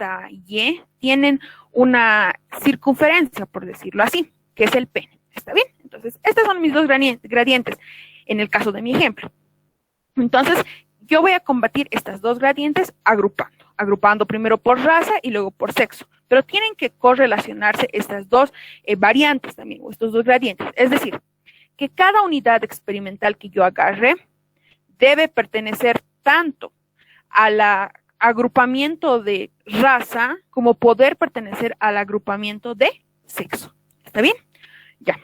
hasta Y tienen una circunferencia, por decirlo así, que es el pene. ¿Está bien? Entonces, estos son mis dos gradientes en el caso de mi ejemplo. Entonces, yo voy a combatir estas dos gradientes agrupando primero por raza y luego por sexo. Pero tienen que correlacionarse estas dos variantes también, o estos dos gradientes. Es decir, que cada unidad experimental que yo agarre debe pertenecer tanto al agrupamiento de raza como poder pertenecer al agrupamiento de sexo. ¿Está bien? Ya.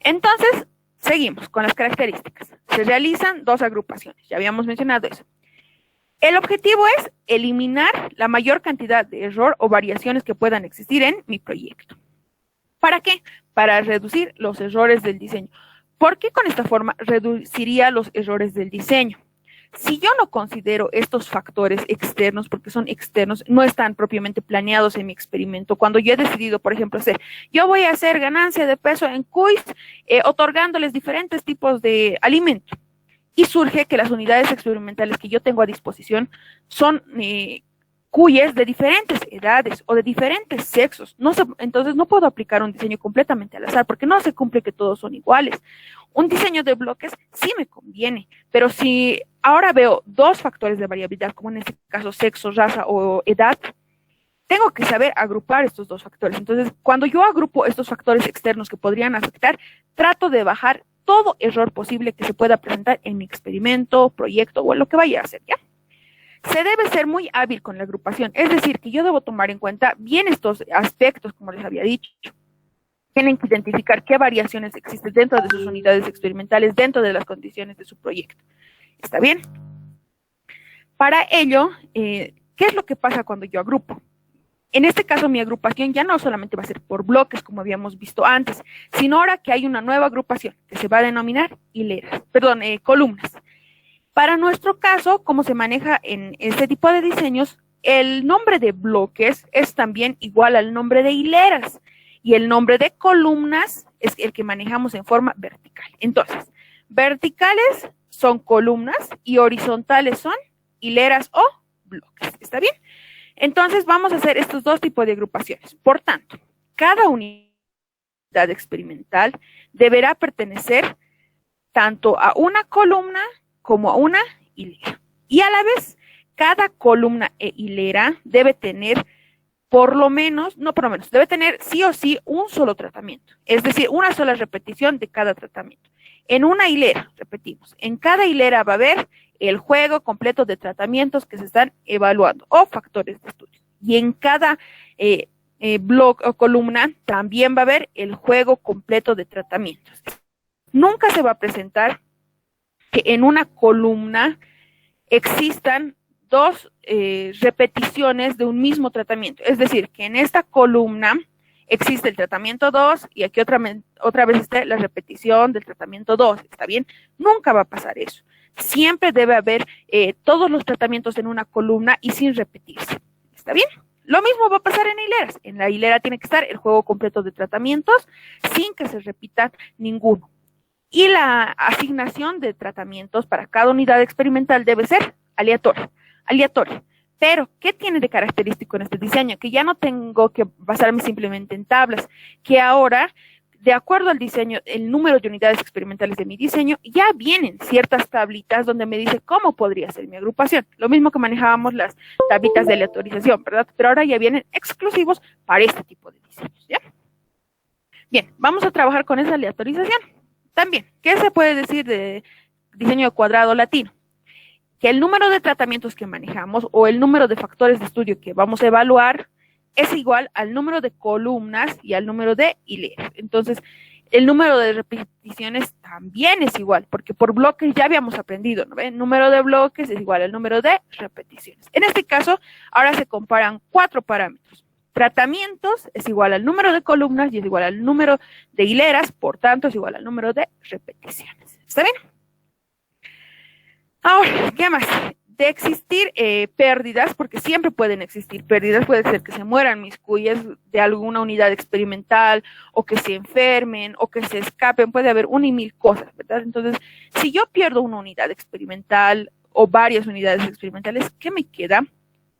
Entonces, seguimos con las características. Se realizan dos agrupaciones, ya habíamos mencionado eso. El objetivo es eliminar la mayor cantidad de error o variaciones que puedan existir en mi proyecto. ¿Para qué? Para reducir los errores del diseño. ¿Por qué con esta forma reduciría los errores del diseño? Si yo no considero estos factores externos, porque son externos, no están propiamente planeados en mi experimento, cuando yo he decidido, por ejemplo, yo voy a hacer ganancia de peso en cuys, otorgándoles diferentes tipos de alimento, y surge que las unidades experimentales que yo tengo a disposición son cuyes de diferentes edades o de diferentes sexos. Entonces no puedo aplicar un diseño completamente al azar porque no se cumple que todos son iguales. Un diseño de bloques sí me conviene, pero si ahora veo dos factores de variabilidad, como en este caso sexo, raza o edad, tengo que saber agrupar estos dos factores. Entonces, cuando yo agrupo estos factores externos que podrían afectar, trato de bajar todo error posible que se pueda presentar en mi experimento, proyecto o en lo que vaya a hacer, ¿ya? Se debe ser muy hábil con la agrupación, es decir, que yo debo tomar en cuenta bien estos aspectos, como les había dicho. Tienen que identificar qué variaciones existen dentro de sus unidades experimentales, dentro de las condiciones de su proyecto. ¿Está bien? Para ello, ¿qué es lo que pasa cuando yo agrupo? En este caso, mi agrupación ya no solamente va a ser por bloques, como habíamos visto antes, sino ahora que hay una nueva agrupación que se va a denominar columnas. Para nuestro caso, como se maneja en este tipo de diseños, el nombre de bloques es también igual al nombre de hileras y el nombre de columnas es el que manejamos en forma vertical. Entonces, verticales son columnas y horizontales son hileras o bloques. ¿Está bien? Entonces, vamos a hacer estos dos tipos de agrupaciones. Por tanto, cada unidad experimental deberá pertenecer tanto a una columna como a una hilera. Y a la vez, cada columna e hilera debe tener debe tener sí o sí un solo tratamiento, es decir, una sola repetición de cada tratamiento. En una hilera, repetimos, en cada hilera va a haber el juego completo de tratamientos que se están evaluando o factores de estudio. Y en cada bloque o columna también va a haber el juego completo de tratamientos. Nunca se va a presentar que en una columna existan dos repeticiones de un mismo tratamiento. Es decir, que en esta columna existe el tratamiento 2 y aquí otra vez esté la repetición del tratamiento 2. ¿Está bien? Nunca va a pasar eso. Siempre debe haber todos los tratamientos en una columna y sin repetirse. ¿Está bien? Lo mismo va a pasar en hileras. En la hilera tiene que estar el juego completo de tratamientos sin que se repita ninguno. Y la asignación de tratamientos para cada unidad experimental debe ser aleatoria. Pero, ¿qué tiene de característico en este diseño? Que ya no tengo que basarme simplemente en tablas, que ahora, de acuerdo al diseño, el número de unidades experimentales de mi diseño, ya vienen ciertas tablitas donde me dice cómo podría ser mi agrupación. Lo mismo que manejábamos las tablitas de aleatorización, ¿verdad? Pero ahora ya vienen exclusivos para este tipo de diseños, ¿ya? Bien, vamos a trabajar con esa aleatorización. También, ¿qué se puede decir de diseño de cuadrado latino? Que el número de tratamientos que manejamos o el número de factores de estudio que vamos a evaluar es igual al número de columnas y al número de hileras. Entonces, el número de repeticiones también es igual, porque por bloques ya habíamos aprendido, ¿no? El número de bloques es igual al número de repeticiones. En este caso, ahora se comparan 4 parámetros. Tratamientos es igual al número de columnas y es igual al número de hileras, por tanto es igual al número de repeticiones. ¿Está bien? Ahora, ¿qué más? De existir pérdidas, porque siempre pueden existir pérdidas, puede ser que se mueran mis cuyes de alguna unidad experimental, o que se enfermen, o que se escapen, puede haber una y mil cosas, ¿verdad? Entonces, si yo pierdo una unidad experimental o varias unidades experimentales, ¿qué me queda?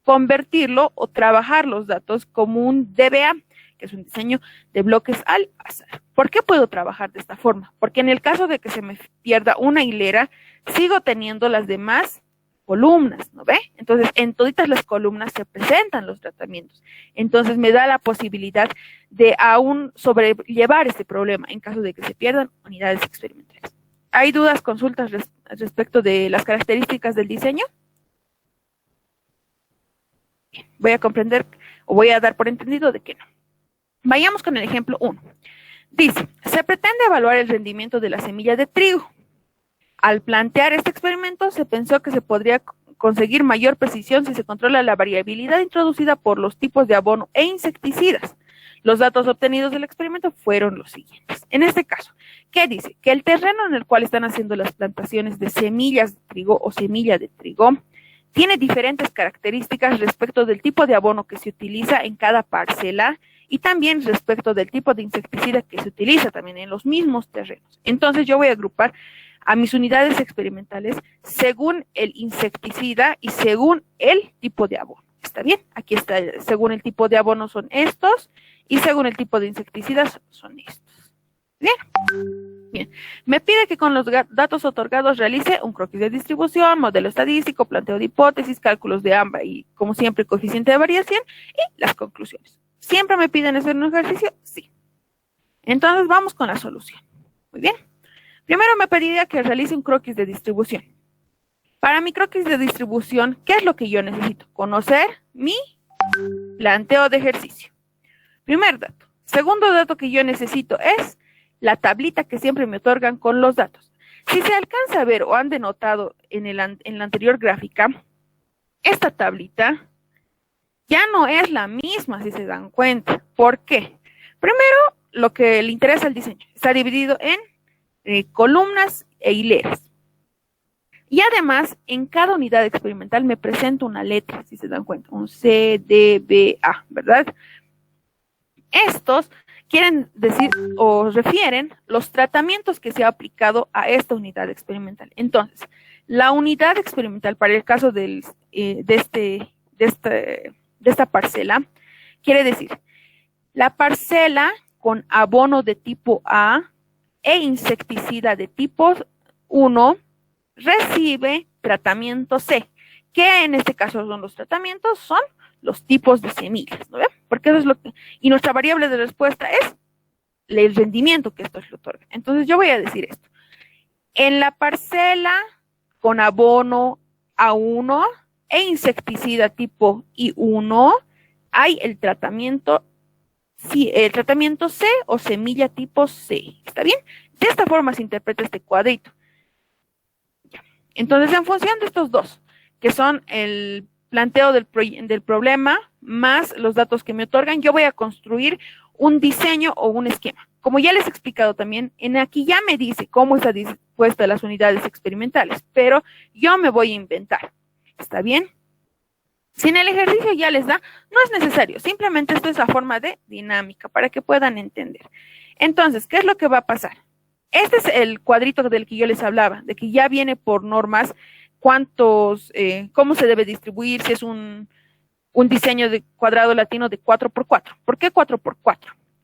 convertirlo o trabajar los datos como un DBA, que es un diseño de bloques al azar. ¿Por qué puedo trabajar de esta forma? Porque en el caso de que se me pierda una hilera, sigo teniendo las demás columnas, ¿no ve? Entonces, en todas las columnas se presentan los tratamientos. Entonces, me da la posibilidad de aún sobrellevar este problema en caso de que se pierdan unidades experimentales. ¿Hay dudas, consultas respecto de las características del diseño? Bien, voy a comprender o voy a dar por entendido de que no. Vayamos con el ejemplo 1. Dice, se pretende evaluar el rendimiento de la semilla de trigo. Al plantear este experimento, se pensó que se podría conseguir mayor precisión si se controla la variabilidad introducida por los tipos de abono e insecticidas. Los datos obtenidos del experimento fueron los siguientes. En este caso, ¿qué dice? Que el terreno en el cual están haciendo las plantaciones de semillas de trigo o semilla de trigo tiene diferentes características respecto del tipo de abono que se utiliza en cada parcela y también respecto del tipo de insecticida que se utiliza también en los mismos terrenos. Entonces yo voy a agrupar a mis unidades experimentales según el insecticida y según el tipo de abono. ¿Está bien? Aquí está, según el tipo de abono son estos y según el tipo de insecticidas son estos. ¿Bien? Bien. Me pide que con los datos otorgados realice un croquis de distribución, modelo estadístico, planteo de hipótesis, cálculos de AMBA y, como siempre, coeficiente de variación y las conclusiones. ¿Siempre me piden hacer un ejercicio? Sí. Entonces vamos con la solución. Muy bien. Primero me pediría que realice un croquis de distribución. Para mi croquis de distribución, ¿qué es lo que yo necesito? Conocer mi planteo de ejercicio. Primer dato. Segundo dato que yo necesito es la tablita que siempre me otorgan con los datos. Si se alcanza a ver o han denotado en la anterior gráfica, esta tablita ya no es la misma, si se dan cuenta. ¿Por qué? Primero, lo que le interesa al diseño. Está dividido en columnas e hileras. Y además, en cada unidad experimental me presento una letra, si se dan cuenta, un C, D, B, A, ¿verdad? Estos quieren decir o refieren los tratamientos que se ha aplicado a esta unidad experimental. Entonces, la unidad experimental para el caso de esta parcela, quiere decir, la parcela con abono de tipo A e insecticida de tipo 1 recibe tratamiento C, que en este caso son los tratamientos, son los tipos de semillas, ¿no ven? Porque eso es lo que, y nuestra variable de respuesta es el rendimiento que esto le otorga. Entonces yo voy a decir esto. En la parcela con abono A1 e insecticida tipo I1 hay el tratamiento C o semilla tipo C. ¿Está bien? De esta forma se interpreta este cuadrito. Ya. Entonces, en función de estos dos, que son el planteo del problema más los datos que me otorgan, yo voy a construir un diseño o un esquema. Como ya les he explicado también, aquí ya me dice cómo está dispuesta las unidades experimentales, pero yo me voy a inventar. ¿Está bien? Si en el ejercicio ya les da, no es necesario, simplemente esto es la forma de dinámica para que puedan entender. Entonces, ¿qué es lo que va a pasar? Este es el cuadrito del que yo les hablaba, de que ya viene por normas cómo se debe distribuir, si es un diseño de cuadrado latino de 4x4. ¿Por qué 4x4?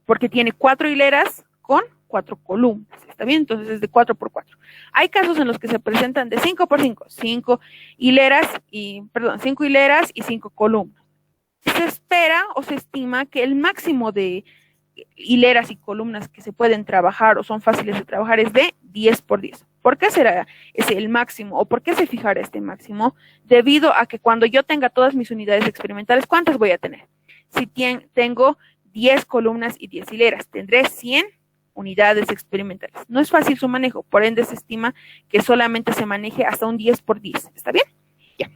Porque tiene 4 hileras con 4 columnas, ¿está bien? Entonces es de 4x4. Hay casos en los que se presentan de 5x5, 5 hileras y 5 columnas. Se espera o se estima que el máximo de hileras y columnas que se pueden trabajar o son fáciles de trabajar es de 10x10. ¿Por qué será ese el máximo o por qué se fijará este máximo? Debido a que cuando yo tenga todas mis unidades experimentales, ¿cuántas voy a tener? Si tengo 10 columnas y 10 hileras, tendré 100 unidades experimentales. No es fácil su manejo, por ende se estima que solamente se maneje hasta un 10x10. ¿Está bien? Ya.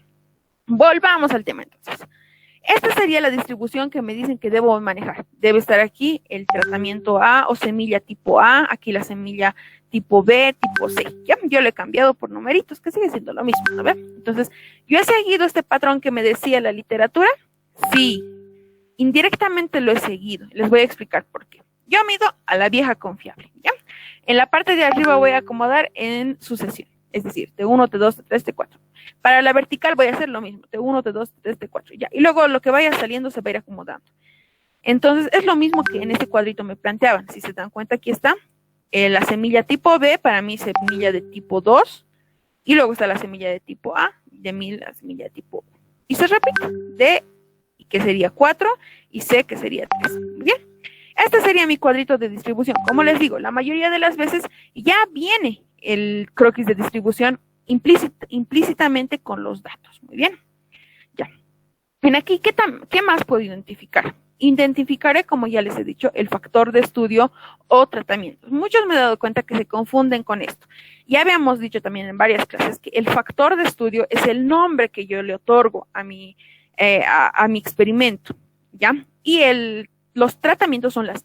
Volvamos al tema entonces. Esta sería la distribución que me dicen que debo manejar. Debe estar aquí el tratamiento A o semilla tipo A, aquí la semilla tipo B, tipo C. ¿Ya? Yo lo he cambiado por numeritos, que sigue siendo lo mismo, ¿no ven? Entonces, ¿yo he seguido este patrón que me decía la literatura? Sí. Indirectamente lo he seguido. Les voy a explicar por qué. Yo mido a la vieja confiable, ¿ya? En la parte de arriba voy a acomodar en sucesión, es decir, T1, T2, T3, T4. Para la vertical voy a hacer lo mismo, T1, T2, T3, T4, ya. Y luego lo que vaya saliendo se va a ir acomodando. Entonces, es lo mismo que en este cuadrito me planteaban. Si se dan cuenta, aquí está la semilla tipo B, para mí semilla de tipo 2, y luego está la semilla de tipo A, de mí la semilla de tipo 1. Y se repite, D, que sería 4, y C, que sería 3. Bien, este sería mi cuadrito de distribución. Como les digo, la mayoría de las veces ya viene el croquis de distribución implícitamente con los datos. Muy bien, ya. En aquí, ¿qué más puedo identificar? Identificaré, como ya les he dicho, el factor de estudio o tratamientos. Muchos me he dado cuenta que se confunden con esto. Ya habíamos dicho también en varias clases que el factor de estudio es el nombre que yo le otorgo a mi experimento, ¿ya? Y los tratamientos son las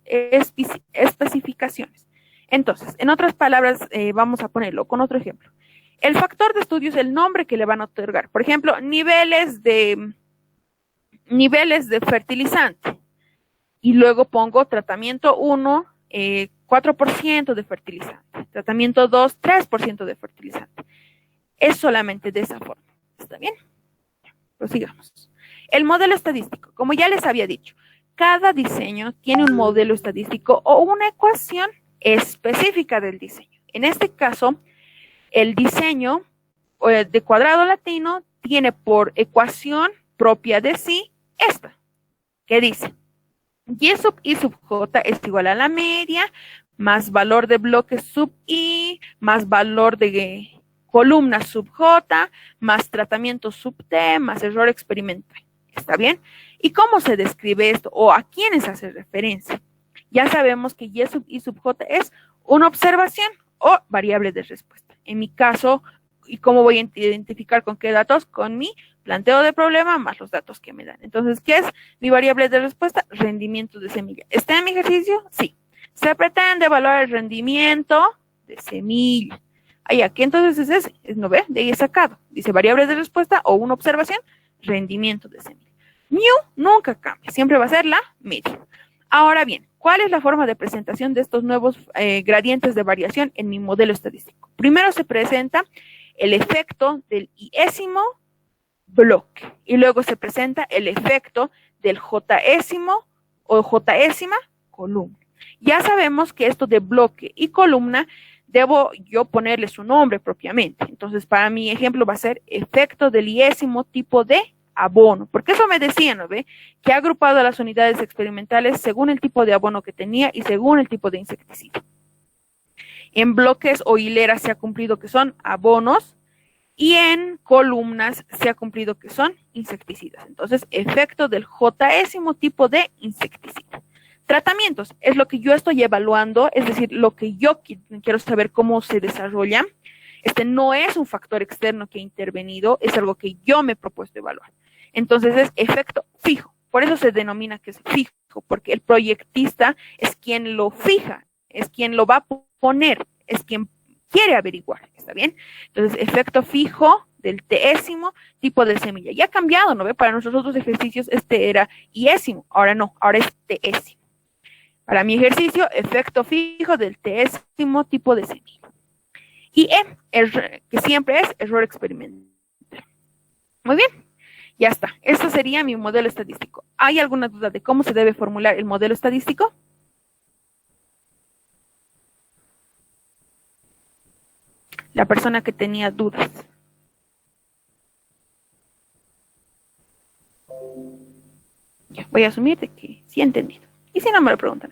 especificaciones. Entonces, en otras palabras, vamos a ponerlo con otro ejemplo. El factor de estudio es el nombre que le van a otorgar. Por ejemplo, niveles de fertilizante. Y luego pongo tratamiento 1, 4% de fertilizante. Tratamiento 2, 3% de fertilizante. Es solamente de esa forma. ¿Está bien? Prosigamos. El modelo estadístico. Como ya les había dicho, cada diseño tiene un modelo estadístico o una ecuación específica del diseño. En este caso, el diseño de cuadrado latino tiene por ecuación propia de sí esta, que dice y sub i sub j es igual a la media más valor de bloque sub i más valor de columna sub j más tratamiento sub t más error experimental. ¿Está bien? ¿Y cómo se describe esto o a quiénes hace referencia? Ya sabemos que y sub i sub j es una observación o variable de respuesta. En mi caso, ¿y cómo voy a identificar con qué datos? Con mi planteo de problema más los datos que me dan. Entonces, ¿qué es mi variable de respuesta? Rendimiento de semilla. ¿Está en mi ejercicio? Sí. Se pretende evaluar el rendimiento de semilla. Ahí, aquí entonces ¿no ve? De ahí he sacado. Dice variable de respuesta o una observación, rendimiento de semilla. Mu nunca cambia, siempre va a ser la media. Ahora bien, ¿cuál es la forma de presentación de estos nuevos gradientes de variación en mi modelo estadístico? Primero se presenta el efecto del iésimo bloque y luego se presenta el efecto del jésimo o jésima columna. Ya sabemos que esto de bloque y columna debo yo ponerle su nombre propiamente. Entonces, para mi ejemplo va a ser efecto del iésimo tipo de abono, porque eso me decía, ¿no ve? Que ha agrupado las unidades experimentales según el tipo de abono que tenía y según el tipo de insecticida. En bloques o hileras se ha cumplido que son abonos y en columnas se ha cumplido que son insecticidas. Entonces, efecto del jésimo tipo de insecticida. Tratamientos es lo que yo estoy evaluando, es decir, lo que yo quiero saber cómo se desarrolla. Este no es un factor externo que ha intervenido, es algo que yo me he propuesto evaluar. Entonces es efecto fijo, por eso se denomina que es fijo, porque el proyectista es quien lo fija, es quien lo va a poner, es quien quiere averiguar, ¿está bien? Entonces efecto fijo del tésimo tipo de semilla. Ya ha cambiado, ¿no ve? Para nuestros otros ejercicios este era iésimo, ahora no, ahora es tésimo. Para mi ejercicio, efecto fijo del tésimo tipo de semilla. Y que siempre es error experimental. Muy bien, ya está. Esto sería mi modelo estadístico. ¿Hay alguna duda de cómo se debe formular el modelo estadístico? La persona que tenía dudas. Ya, voy a asumir de que sí he entendido. Y si no, me lo preguntan.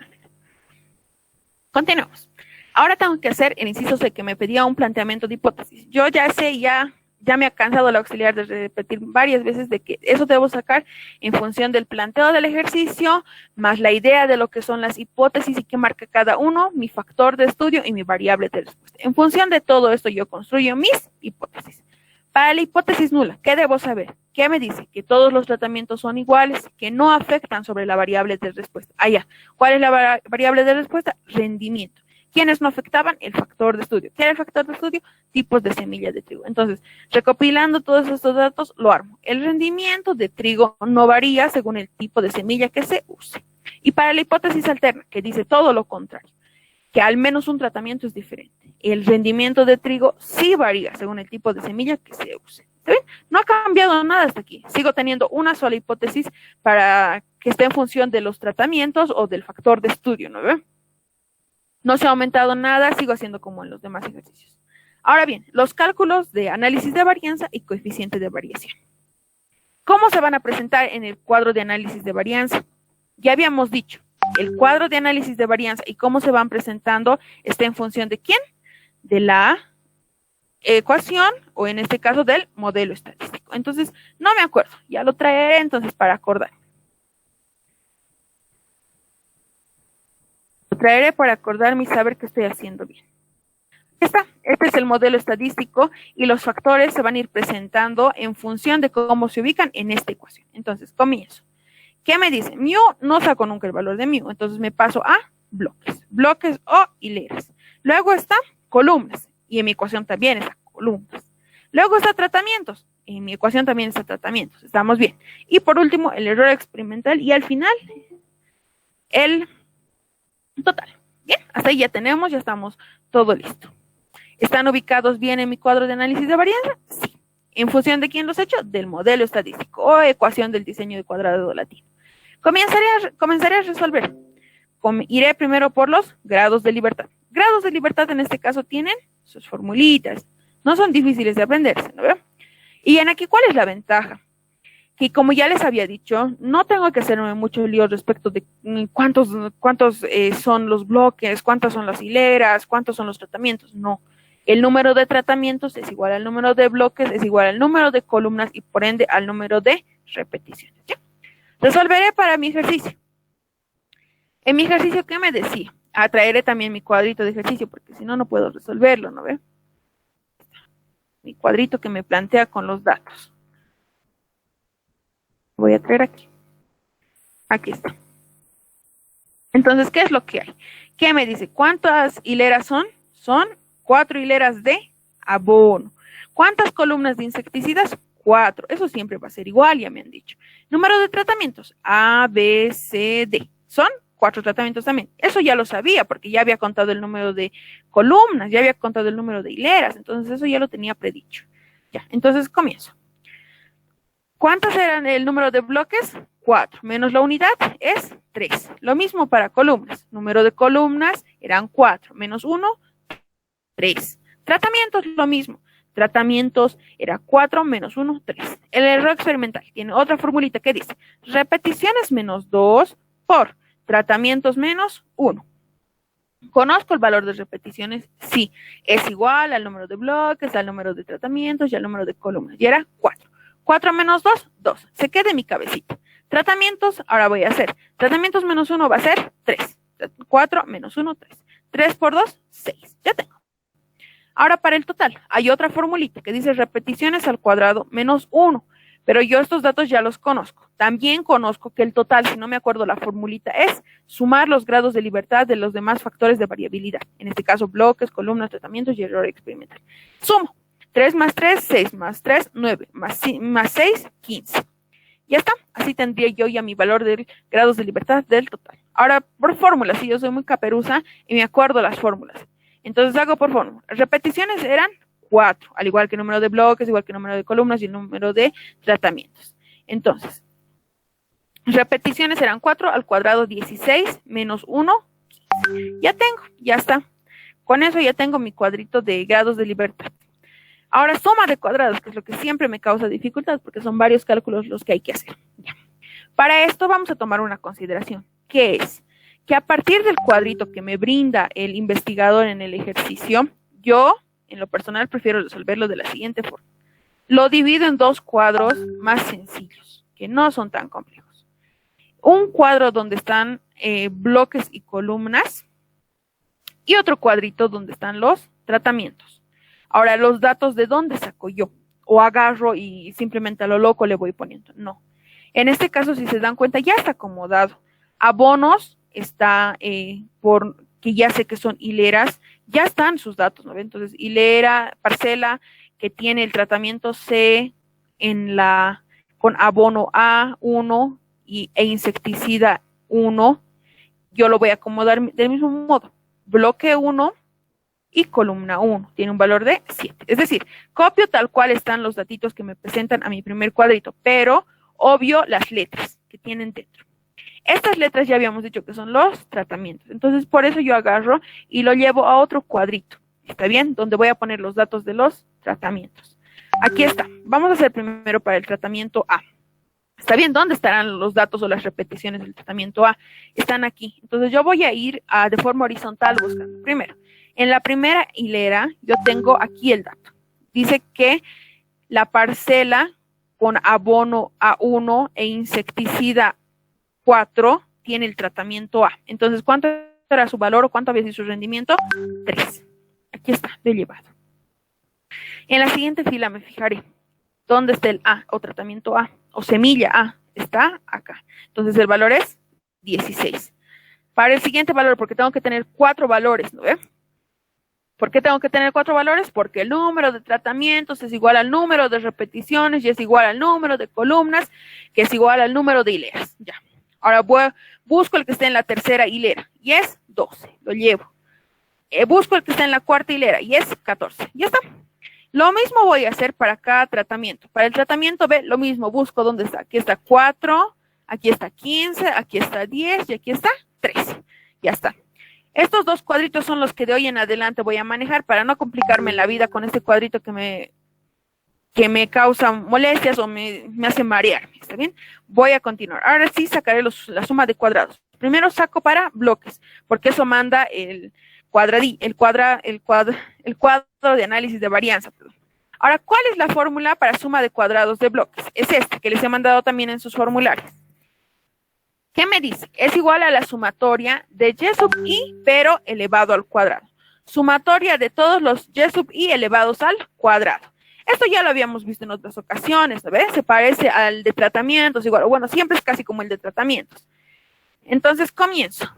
Continuamos. Ahora tengo que hacer el inciso C que me pedía un planteamiento de hipótesis. Yo ya sé, ya me ha cansado el auxiliar de repetir varias veces de que eso debo sacar en función del planteo del ejercicio, más la idea de lo que son las hipótesis y qué marca cada uno, mi factor de estudio y mi variable de respuesta. En función de todo esto yo construyo mis hipótesis. Para la hipótesis nula, ¿qué debo saber? ¿Qué me dice? Que todos los tratamientos son iguales, que no afectan sobre la variable de respuesta. ¿Cuál es la variable de respuesta? Rendimiento. ¿Quiénes no afectaban? El factor de estudio. ¿Qué era el factor de estudio? Tipos de semilla de trigo. Entonces, recopilando todos estos datos, lo armo. El rendimiento de trigo no varía según el tipo de semilla que se use. Y para la hipótesis alterna, que dice todo lo contrario, que al menos un tratamiento es diferente. El rendimiento de trigo sí varía según el tipo de semilla que se use. ¿Está bien? No ha cambiado nada hasta aquí. Sigo teniendo una sola hipótesis para que esté en función de los tratamientos o del factor de estudio, ¿no ve? No se ha aumentado nada, sigo haciendo como en los demás ejercicios. Ahora bien, los cálculos de análisis de varianza y coeficiente de variación. ¿Cómo se van a presentar en el cuadro de análisis de varianza? Ya habíamos dicho, el cuadro de análisis de varianza y cómo se van presentando está en función de ¿quién? De la ecuación o en este caso del modelo estadístico. Entonces, no me acuerdo, ya lo traeré entonces para acordar. Lo traeré para acordarme y saber que estoy haciendo bien. Este es el modelo estadístico y los factores se van a ir presentando en función de cómo se ubican en esta ecuación. Entonces, comienzo. ¿Qué me dice? Mu no saco nunca el valor de mu, entonces me paso a bloques. Bloques o hileras. Luego está columnas y en mi ecuación también está columnas. Luego está tratamientos. En mi ecuación también está tratamientos. Estamos bien. Y por último, el error experimental y al final, el total. Bien, hasta ahí ya tenemos, ya estamos todo listo. ¿Están ubicados bien en mi cuadro de análisis de varianza? Sí. ¿En función de quién los he hecho? Del modelo estadístico o ecuación del diseño de cuadrado latino. Comenzaré a resolver. Iré primero por los grados de libertad. Grados de libertad en este caso tienen sus formulitas. No son difíciles de aprenderse, ¿no veo? Y en aquí, ¿cuál es la ventaja? Que como ya les había dicho, no tengo que hacerme mucho lío respecto de cuántos son los bloques, cuántas son las hileras, cuántos son los tratamientos. No. El número de tratamientos es igual al número de bloques, es igual al número de columnas y por ende al número de repeticiones. ¿Ya? Resolveré para mi ejercicio. En mi ejercicio, ¿qué me decía? Traeré también mi cuadrito de ejercicio porque si no, no puedo resolverlo, ¿no ve? Mi cuadrito que me plantea con los datos. Voy a traer aquí. Aquí está. Entonces, ¿qué es lo que hay? ¿Qué me dice? ¿Cuántas hileras son? Son 4 hileras de abono. ¿Cuántas columnas de insecticidas? 4. Eso siempre va a ser igual, ya me han dicho. Número de tratamientos. A, B, C, D. Son 4 tratamientos también. Eso ya lo sabía porque ya había contado el número de columnas, ya había contado el número de hileras. Entonces, eso ya lo tenía predicho. Ya, entonces comienzo. ¿Cuántos eran el número de bloques? 4. Menos la unidad es 3. Lo mismo para columnas. Número de columnas eran 4. Menos 1, 3. Tratamientos, lo mismo. Tratamientos era 4 menos 1, 3. El error experimental tiene otra formulita que dice repeticiones menos 2 por tratamientos menos 1. ¿Conozco el valor de repeticiones? Sí. Es igual al número de bloques, al número de tratamientos y al número de columnas. Y era 4. 4 menos 2, 2. Se queda en mi cabecita. Tratamientos, ahora voy a hacer. Tratamientos menos 1 va a ser 3. 4 menos 1, 3. 3 por 2, 6. Ya tengo. Ahora para el total, hay otra formulita que dice repeticiones al cuadrado menos 1. Pero yo estos datos ya los conozco. También conozco que el total, si no me acuerdo la formulita, es sumar los grados de libertad de los demás factores de variabilidad. En este caso, bloques, columnas, tratamientos y error experimental. Sumo. 3 más 3, 6 más 3, 9, más 6, 15. Ya está, así tendría yo ya mi valor de grados de libertad del total. Ahora, por fórmulas, si yo soy muy caperuza y me acuerdo las fórmulas. Entonces hago por fórmula. Repeticiones eran 4, al igual que el número de bloques, igual que el número de columnas y el número de tratamientos. Entonces, repeticiones eran 4 al cuadrado 16 menos 1, 15. Ya tengo, ya está. Con eso ya tengo mi cuadrito de grados de libertad. Ahora, suma de cuadrados, que es lo que siempre me causa dificultad, porque son varios cálculos los que hay que hacer. Ya. Para esto vamos a tomar una consideración, que es que a partir del cuadrito que me brinda el investigador en el ejercicio, yo, en lo personal, prefiero resolverlo de la siguiente forma. Lo divido en 2 cuadros más sencillos, que no son tan complejos. Un cuadro donde están bloques y columnas, y otro cuadrito donde están los tratamientos. Ahora, los datos, ¿de dónde saco yo? O agarro y simplemente a lo loco le voy poniendo. No. En este caso, si se dan cuenta, ya está acomodado. Abonos está que ya sé que son hileras, ya están sus datos, ¿no? Entonces, hilera, parcela, que tiene el tratamiento C con abono A1 e insecticida 1, yo lo voy a acomodar del mismo modo. Bloque 1 y columna 1 tiene un valor de 7. Es decir, copio tal cual están los datitos que me presentan a mi primer cuadrito, pero obvio las letras que tienen dentro. Estas letras ya habíamos dicho que son los tratamientos. Entonces, por eso yo agarro y lo llevo a otro cuadrito. ¿Está bien? Donde voy a poner los datos de los tratamientos. Aquí está. Vamos a hacer primero para el tratamiento A. ¿Está bien? ¿Dónde estarán los datos o las repeticiones del tratamiento A? Están aquí. Entonces, yo voy a ir de forma horizontal buscando. Primero, en la primera hilera, yo tengo aquí el dato. Dice que la parcela con abono A1 e insecticida 4 tiene el tratamiento A. Entonces, ¿cuánto era su valor o cuánto había sido su rendimiento? 3. Aquí está, de llevado. En la siguiente fila me fijaré dónde está el A o tratamiento A o semilla A. Está acá. Entonces, el valor es 16. Para el siguiente valor, porque tengo que tener 4 valores, ¿no ve? ¿Por qué tengo que tener 4 valores? Porque el número de tratamientos es igual al número de repeticiones y es igual al número de columnas, que es igual al número de hileras. Ya. Ahora busco el que esté en la tercera hilera y es 12, lo llevo. Busco el que está en la cuarta hilera y es 14. Ya está. Lo mismo voy a hacer para cada tratamiento. Para el tratamiento B, lo mismo. Busco dónde está. Aquí está 4, aquí está 15, aquí está 10 y aquí está 13. Ya está. Estos dos cuadritos son los que de hoy en adelante voy a manejar para no complicarme en la vida con este cuadrito que me causa molestias o me hace marearme. ¿Está bien? Voy a continuar. Ahora sí sacaré la suma de cuadrados. Primero saco para bloques, porque eso manda el cuadro de análisis de varianza. Ahora, ¿cuál es la fórmula para suma de cuadrados de bloques? Es esta, que les he mandado también en sus formularios. ¿Qué me dice? Es igual a la sumatoria de y sub i, pero elevado al cuadrado. Sumatoria de todos los y sub i elevados al cuadrado. Esto ya lo habíamos visto en otras ocasiones, ¿ves? Se parece al de tratamientos, igual, bueno, siempre es casi como el de tratamientos. Entonces, comienzo.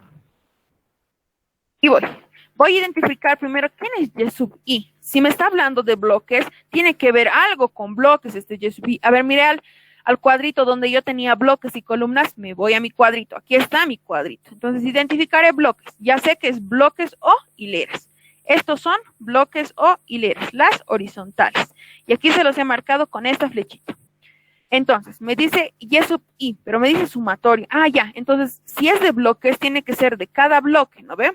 Y voy a identificar primero quién es y sub i. Si me está hablando de bloques, tiene que ver algo con bloques este y sub i. A ver, mire al cuadrito donde yo tenía bloques y columnas, me voy a mi cuadrito. Aquí está mi cuadrito. Entonces, identificaré bloques. Ya sé que es bloques o hileras. Estos son bloques o hileras, las horizontales. Y aquí se los he marcado con esta flechita. Entonces, me dice y sub i, pero me dice sumatoria. Ah, ya. Entonces, si es de bloques, tiene que ser de cada bloque, ¿no ve?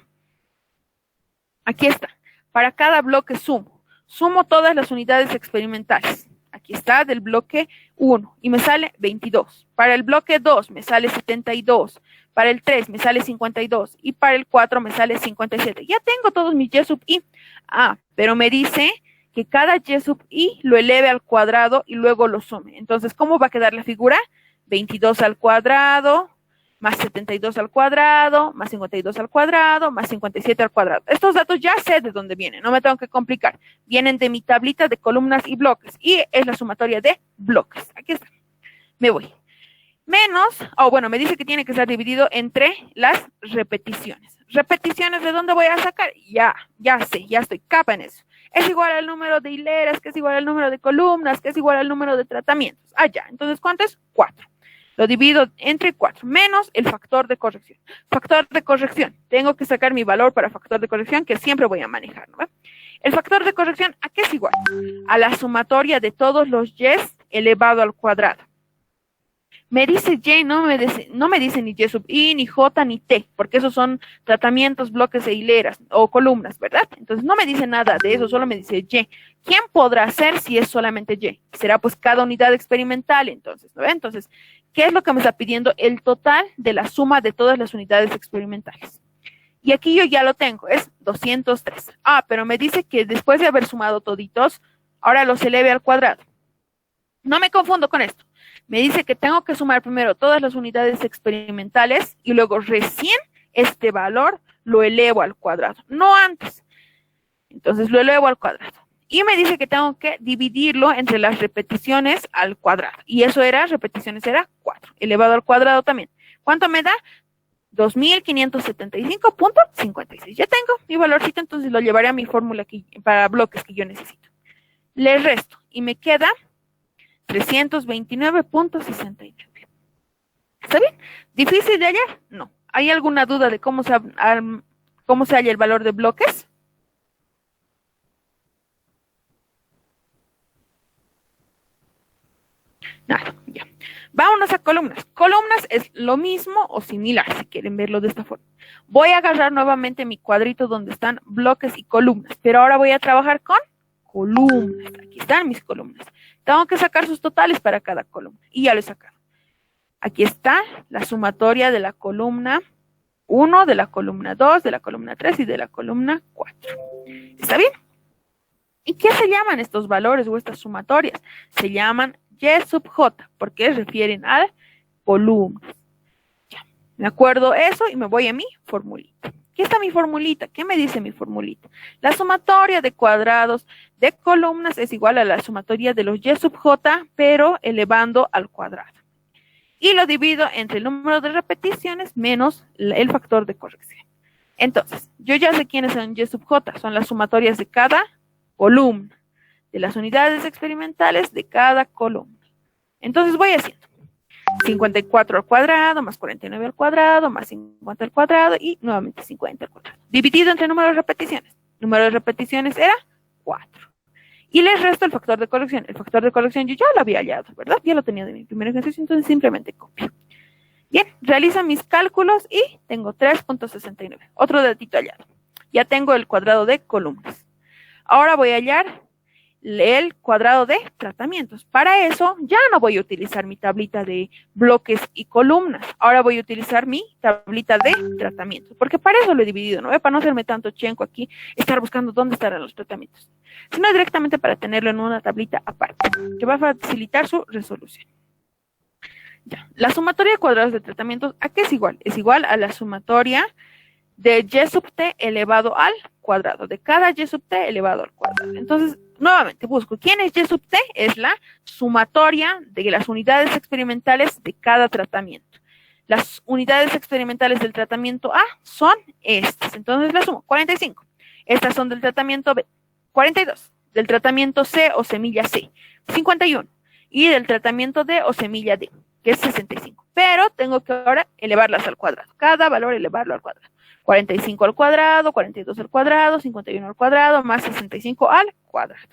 Aquí está. Para cada bloque sumo. Sumo todas las unidades experimentales. Aquí está del bloque 1 y me sale 22. Para el bloque 2 me sale 72. Para el 3 me sale 52 y para el 4 me sale 57. Ya tengo todos mis y sub i. Ah, pero me dice que cada y sub i lo eleve al cuadrado y luego lo sume. Entonces, ¿cómo va a quedar la figura? 22 al cuadrado, más 72 al cuadrado, más 52 al cuadrado, más 57 al cuadrado. Estos datos ya sé de dónde vienen, no me tengo que complicar. Vienen de mi tablita de columnas y bloques y es la sumatoria de bloques. Aquí está. Me voy. Menos, me dice que tiene que ser dividido entre las repeticiones. ¿Repeticiones de dónde voy a sacar? Ya sé, ya estoy capa en eso. Es igual al número de hileras, que es igual al número de columnas, que es igual al número de tratamientos. Ah, ya. Entonces, ¿cuánto es? 4. Lo divido entre 4, menos el factor de corrección. Factor de corrección. Tengo que sacar mi valor para factor de corrección, que siempre voy a manejar, ¿no? El factor de corrección, ¿a qué es igual? A la sumatoria de todos los y elevado al cuadrado. Me dice y, no me dice ni y sub i, ni j, ni t, porque esos son tratamientos, bloques e hileras o columnas, ¿verdad? Entonces no me dice nada de eso, solo me dice y. ¿Quién podrá hacer si es solamente y? Será pues cada unidad experimental, entonces, ¿no ve? Entonces, ¿qué es lo que me está pidiendo? El total de la suma de todas las unidades experimentales. Y aquí yo ya lo tengo, es 203. Ah, pero me dice que después de haber sumado toditos, ahora los eleve al cuadrado. No me confundo con esto. Me dice que tengo que sumar primero todas las unidades experimentales y luego recién este valor lo elevo al cuadrado, no antes. Entonces lo elevo al cuadrado. Y me dice que tengo que dividirlo entre las repeticiones al cuadrado. Y eso era, repeticiones era 4, elevado al cuadrado también. ¿Cuánto me da? 2575.56. Ya tengo mi valorcito, entonces lo llevaré a mi fórmula aquí para bloques que yo necesito. Le resto y me queda 329.69. ¿Está bien? ¿Difícil de hallar? No. ¿Hay alguna duda de cómo se halla el valor de bloques? Nada, ya. Vámonos a columnas. Columnas es lo mismo o similar, si quieren verlo de esta forma. Voy a agarrar nuevamente mi cuadrito donde están bloques y columnas, pero ahora voy a trabajar con columnas. Aquí están mis columnas. Tengo que sacar sus totales para cada columna, y ya lo he sacado. Aquí está la sumatoria de la columna 1, de la columna 2, de la columna 3 y de la columna 4. ¿Está bien? ¿Y qué se llaman estos valores o estas sumatorias? Se llaman Y sub J, porque refieren a columnas. Ya, me acuerdo eso y me voy a mi formulita. Aquí está mi formulita. ¿Qué me dice mi formulita? La sumatoria de cuadrados de columnas es igual a la sumatoria de los Y sub J, pero elevando al cuadrado. Y lo divido entre el número de repeticiones menos el factor de corrección. Entonces, yo ya sé quiénes son Y sub J. Son las sumatorias de cada columna, de las unidades experimentales de cada columna. Entonces voy haciendo 54 al cuadrado, más 49 al cuadrado, más 50 al cuadrado y nuevamente 50 al cuadrado. Dividido entre número de repeticiones. El número de repeticiones era 4. Y les resto el factor de corrección. El factor de corrección yo ya lo había hallado, ¿verdad? Ya lo tenía de mi primer ejercicio, entonces simplemente copio. Bien, realizo mis cálculos y tengo 3.69. Otro datito hallado. Ya tengo el cuadrado de columnas. Ahora voy a hallar el cuadrado de tratamientos. Para eso ya no voy a utilizar mi tablita de bloques y columnas. Ahora voy a utilizar mi tablita de tratamientos, porque para eso lo he dividido, ¿no? Para no hacerme tanto chenco aquí, estar buscando dónde estarán los tratamientos, sino directamente para tenerlo en una tablita aparte, que va a facilitar su resolución. Ya. La sumatoria de cuadrados de tratamientos, ¿a qué es igual? Es igual a la sumatoria de Y sub t elevado al cuadrado, de cada Y sub t elevado al cuadrado. Entonces, nuevamente busco, ¿quién es Y sub t? Es la sumatoria de las unidades experimentales de cada tratamiento. Las unidades experimentales del tratamiento A son estas, entonces las sumo, 45. Estas son del tratamiento B, 42. Del tratamiento C o semilla C, 51. Y del tratamiento D o semilla D, que es 65. Pero tengo que ahora elevarlas al cuadrado, cada valor elevarlo al cuadrado. 45 al cuadrado, 42 al cuadrado, 51 al cuadrado, más 65 al cuadrado.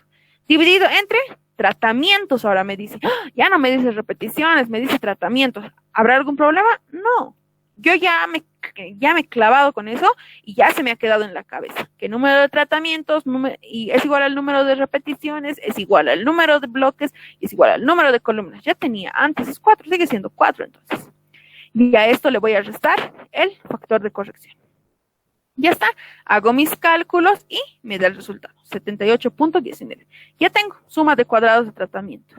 Dividido entre tratamientos, ahora me dice. Ya no me dice repeticiones, me dice tratamientos. ¿Habrá algún problema? No. Yo ya me he clavado con eso y ya se me ha quedado en la cabeza. Que el número de tratamientos y es igual al número de repeticiones, es igual al número de bloques, y es igual al número de columnas. Ya tenía antes, es 4, sigue siendo 4 entonces. Y a esto le voy a restar el factor de corrección. Ya está, hago mis cálculos y me da el resultado, 78.19. Ya tengo suma de cuadrados de tratamiento.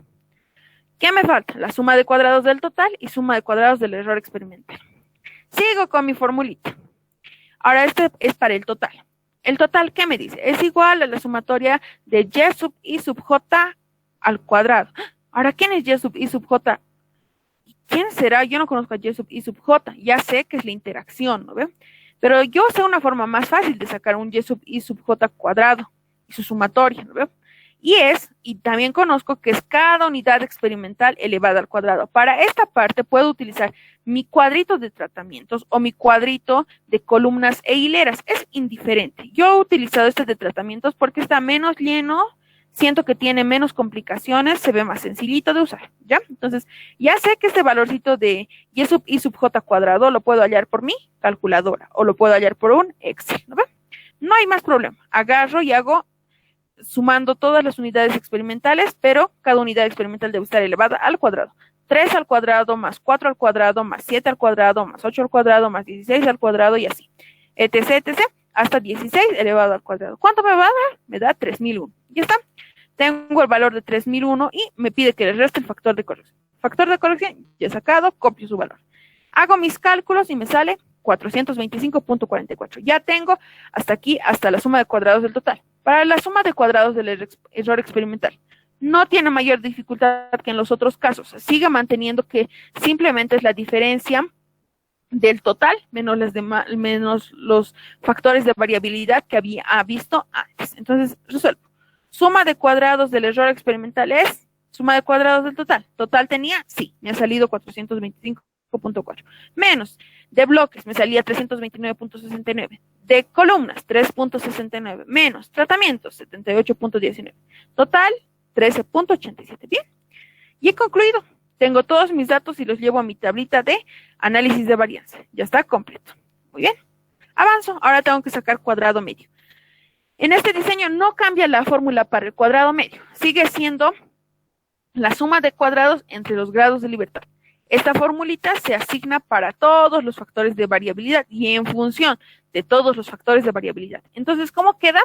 ¿Qué me falta? La suma de cuadrados del total y suma de cuadrados del error experimental. Sigo con mi formulita. Ahora este es para el total. ¿El total qué me dice? Es igual a la sumatoria de Y sub I sub J al cuadrado. Ahora, ¿quién es Y sub I sub J? ¿Quién será? Yo no conozco a Y sub I sub J. Ya sé que es la interacción, ¿no ve? Pero yo sé una forma más fácil de sacar un Y sub I sub J cuadrado y su sumatoria, ¿no veo? Y también conozco que es cada unidad experimental elevada al cuadrado. Para esta parte puedo utilizar mi cuadrito de tratamientos o mi cuadrito de columnas e hileras. Es indiferente. Yo he utilizado este de tratamientos porque está menos lleno, siento que tiene menos complicaciones, se ve más sencillito de usar, ¿ya? Entonces, ya sé que este valorcito de Y sub I sub J cuadrado lo puedo hallar por mi calculadora o lo puedo hallar por un Excel, ¿no ve? No hay más problema. Agarro y hago sumando todas las unidades experimentales, pero cada unidad experimental debe estar elevada al cuadrado. 3 al cuadrado, más 4 al cuadrado, más 7 al cuadrado, más 8 al cuadrado, más 16 al cuadrado y así, etc, etc, hasta 16 elevado al cuadrado. ¿Cuánto me va a dar? Me da 3001. Ya está. Tengo el valor de 3001 y me pide que le reste el factor de corrección. Factor de corrección, ya he sacado, copio su valor. Hago mis cálculos y me sale 425.44. Ya tengo hasta aquí, hasta la suma de cuadrados del total. Para la suma de cuadrados del error experimental, no tiene mayor dificultad que en los otros casos. Sigue manteniendo que simplemente es la diferencia del total menos los factores de variabilidad que había visto antes. Entonces, resuelvo. Suma de cuadrados del error experimental es suma de cuadrados del total. ¿Total tenía? Sí, me ha salido 425.4. Menos de bloques, me salía 329.69. De columnas, 3.69. Menos tratamientos, 78.19. Total, 13.87. Bien. Y he concluido. Tengo todos mis datos y los llevo a mi tablita de análisis de varianza. Ya está completo. Muy bien. Avanzo. Ahora tengo que sacar cuadrado medio. En este diseño no cambia la fórmula para el cuadrado medio. Sigue siendo la suma de cuadrados entre los grados de libertad. Esta formulita se asigna para todos los factores de variabilidad y en función de todos los factores de variabilidad. Entonces, ¿cómo queda?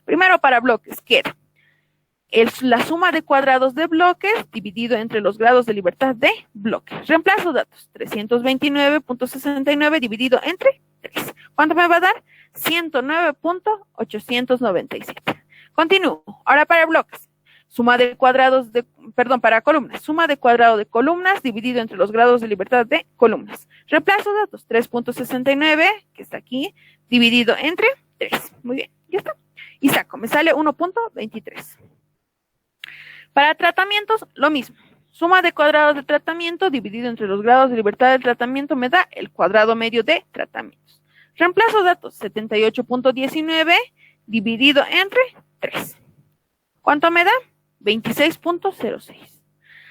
Primero para bloques queda la suma de cuadrados de bloques dividido entre los grados de libertad de bloques. Reemplazo datos. 329.69 dividido entre 3. ¿Cuánto me va a dar? 109.897. Continúo. Ahora para bloques. Suma de cuadrados de, para columnas. Suma de cuadrado de columnas dividido entre los grados de libertad de columnas. Reemplazo datos. 3.69, que está aquí, dividido entre 3. Muy bien, ya está. Y saco, me sale 1.23. Para tratamientos, lo mismo. Suma de cuadrados de tratamiento dividido entre los grados de libertad del tratamiento me da el cuadrado medio de tratamientos. Reemplazo datos. 78.19 dividido entre 3. ¿Cuánto me da? 26.06.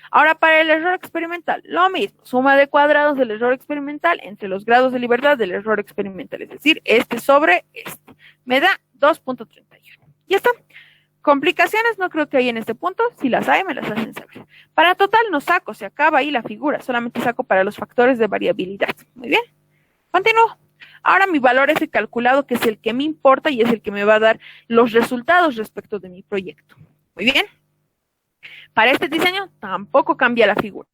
Ahora para el error experimental, lo mismo, suma de cuadrados del error experimental entre los grados de libertad del error experimental, es decir, este sobre este. Me da 2.31. Ya está. Complicaciones no creo que hay en este punto, si las hay me las hacen saber. Para total no saco, se acaba ahí la figura, solamente saco para los factores de variabilidad. Muy bien, continúo. Ahora mi valor F calculado, que es el que me importa y es el que me va a dar los resultados respecto de mi proyecto. Muy bien. Para este diseño tampoco cambia la figura.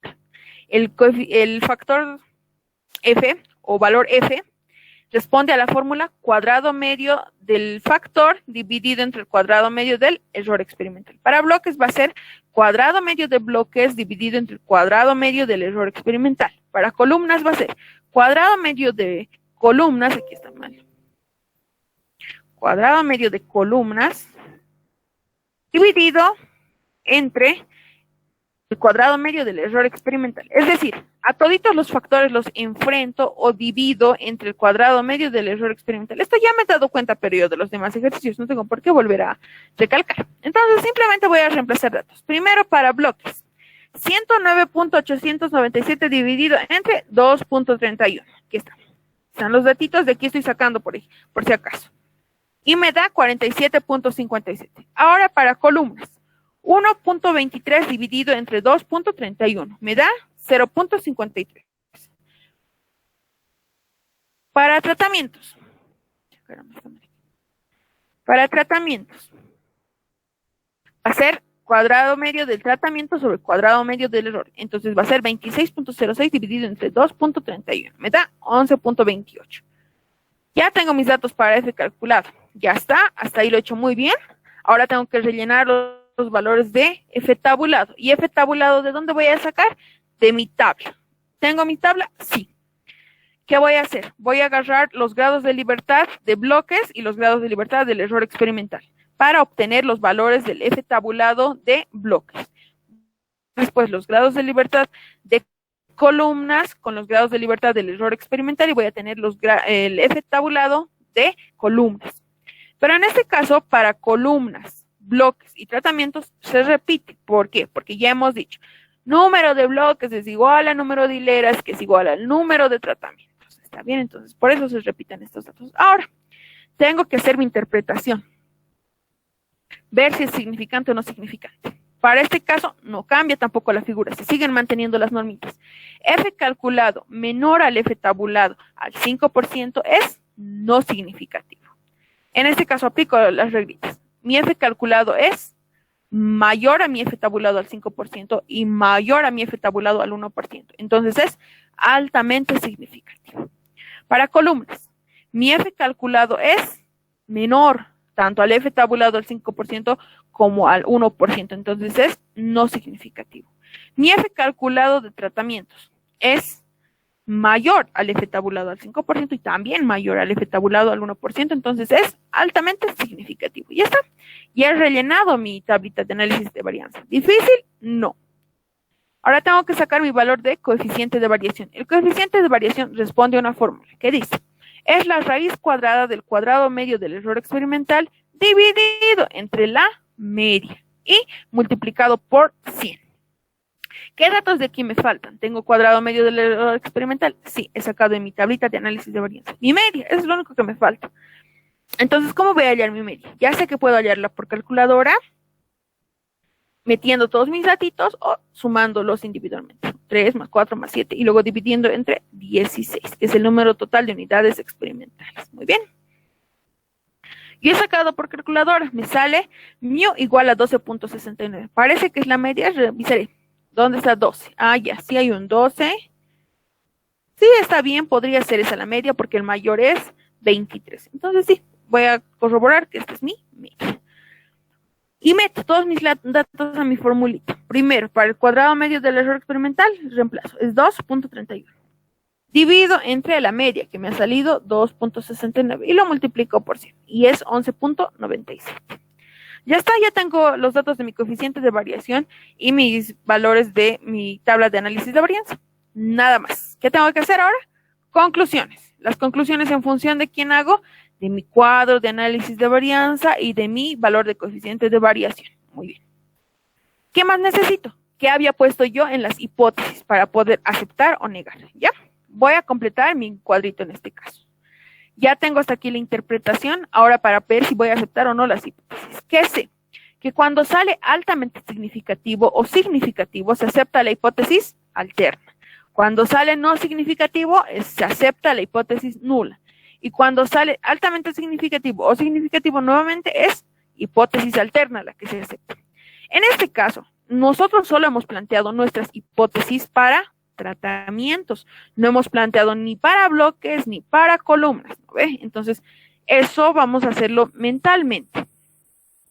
El factor F o valor F responde a la fórmula cuadrado medio del factor dividido entre el cuadrado medio del error experimental. Para bloques va a ser cuadrado medio de bloques dividido entre el cuadrado medio del error experimental. Para columnas va a ser cuadrado medio de columnas, aquí está mal, cuadrado medio de columnas dividido entre el cuadrado medio del error experimental. Es decir, a toditos los factores los enfrento o divido entre el cuadrado medio del error experimental. Esto ya me he dado cuenta, pero yo de los demás ejercicios no tengo por qué volver a recalcar. Entonces, simplemente voy a reemplazar datos. Primero para bloques. 109.897 dividido entre 2.31. Aquí está. Están los datitos, de aquí estoy sacando por si acaso. Y me da 47.57. Ahora para columnas. 1.23 dividido entre 2.31. Me da 0.53. Para tratamientos. Va a ser cuadrado medio del tratamiento sobre cuadrado medio del error. Entonces va a ser 26.06 dividido entre 2.31. Me da 11.28. Ya tengo mis datos para F calculado. Ya está, hasta ahí lo he hecho muy bien. Ahora tengo que rellenar los valores de F tabulado. ¿Y F tabulado de dónde voy a sacar? De mi tabla. ¿Tengo mi tabla? Sí. ¿Qué voy a hacer? Voy a agarrar los grados de libertad de bloques y los grados de libertad del error experimental para obtener los valores del F tabulado de bloques. Después los grados de libertad de columnas con los grados de libertad del error experimental y voy a tener el F tabulado de columnas. Pero en este caso, para columnas, bloques y tratamientos se repite. ¿Por qué? Porque ya hemos dicho, número de bloques es igual a número de hileras, que es igual al número de tratamientos. ¿Está bien? Entonces, por eso se repiten estos datos. Ahora, tengo que hacer mi interpretación. Ver si es significante o no significante. Para este caso, no cambia tampoco la figura, se siguen manteniendo las normitas. F calculado menor al F tabulado al 5% es no significativo. En este caso, aplico las reglitas. Mi F calculado es mayor a mi F tabulado al 5% y mayor a mi F tabulado al 1%. Entonces, es altamente significativo. Para columnas, mi F calculado es menor tanto al F tabulado al 5% como al 1%. Entonces, es no significativo. Mi F calculado de tratamientos es mayor al F tabulado al 5% y también mayor al F tabulado al 1%, entonces es altamente significativo. Ya está. Ya he rellenado mi tablita de análisis de varianza. ¿Difícil? No. Ahora tengo que sacar mi valor de coeficiente de variación. El coeficiente de variación responde a una fórmula que dice, es la raíz cuadrada del cuadrado medio del error experimental dividido entre la media y multiplicado por 100. ¿Qué datos de aquí me faltan? ¿Tengo cuadrado medio del error experimental? Sí, he sacado en mi tablita de análisis de varianza. Mi media, es lo único que me falta. Entonces, ¿cómo voy a hallar mi media? Ya sé que puedo hallarla por calculadora, metiendo todos mis datitos o sumándolos individualmente. 3 más 4 más 7 y luego dividiendo entre 16, que es el número total de unidades experimentales. Muy bien. Y he sacado por calculadora, me sale mu igual a 12.69. Parece que es la media, revisaré. ¿Dónde está 12? Ah, ya, sí hay un 12. Sí, está bien, podría ser esa la media porque el mayor es 23. Entonces sí, voy a corroborar que esta es mi media. Y meto todos mis datos a mi formulita. Primero, para el cuadrado medio del error experimental, reemplazo, es 2.31. Divido entre la media, que me ha salido 2.69, y lo multiplico por 100, y es 11.97. Ya está, ya tengo los datos de mi coeficiente de variación y mis valores de mi tabla de análisis de varianza. Nada más. ¿Qué tengo que hacer ahora? Conclusiones. Las conclusiones en función de quién hago, de mi cuadro de análisis de varianza y de mi valor de coeficiente de variación. Muy bien. ¿Qué más necesito? ¿Qué había puesto yo en las hipótesis para poder aceptar o negar? ¿Ya? Voy a completar mi cuadrito en este caso. Ya tengo hasta aquí la interpretación, ahora para ver si voy a aceptar o no las hipótesis. ¿Qué sé? Que cuando sale altamente significativo o significativo, se acepta la hipótesis alterna. Cuando sale no significativo, se acepta la hipótesis nula. Y cuando sale altamente significativo o significativo nuevamente, es hipótesis alterna la que se acepta. En este caso, nosotros solo hemos planteado nuestras hipótesis para tratamientos. No hemos planteado ni para bloques ni para columnas, ¿no ve? Entonces, eso vamos a hacerlo mentalmente.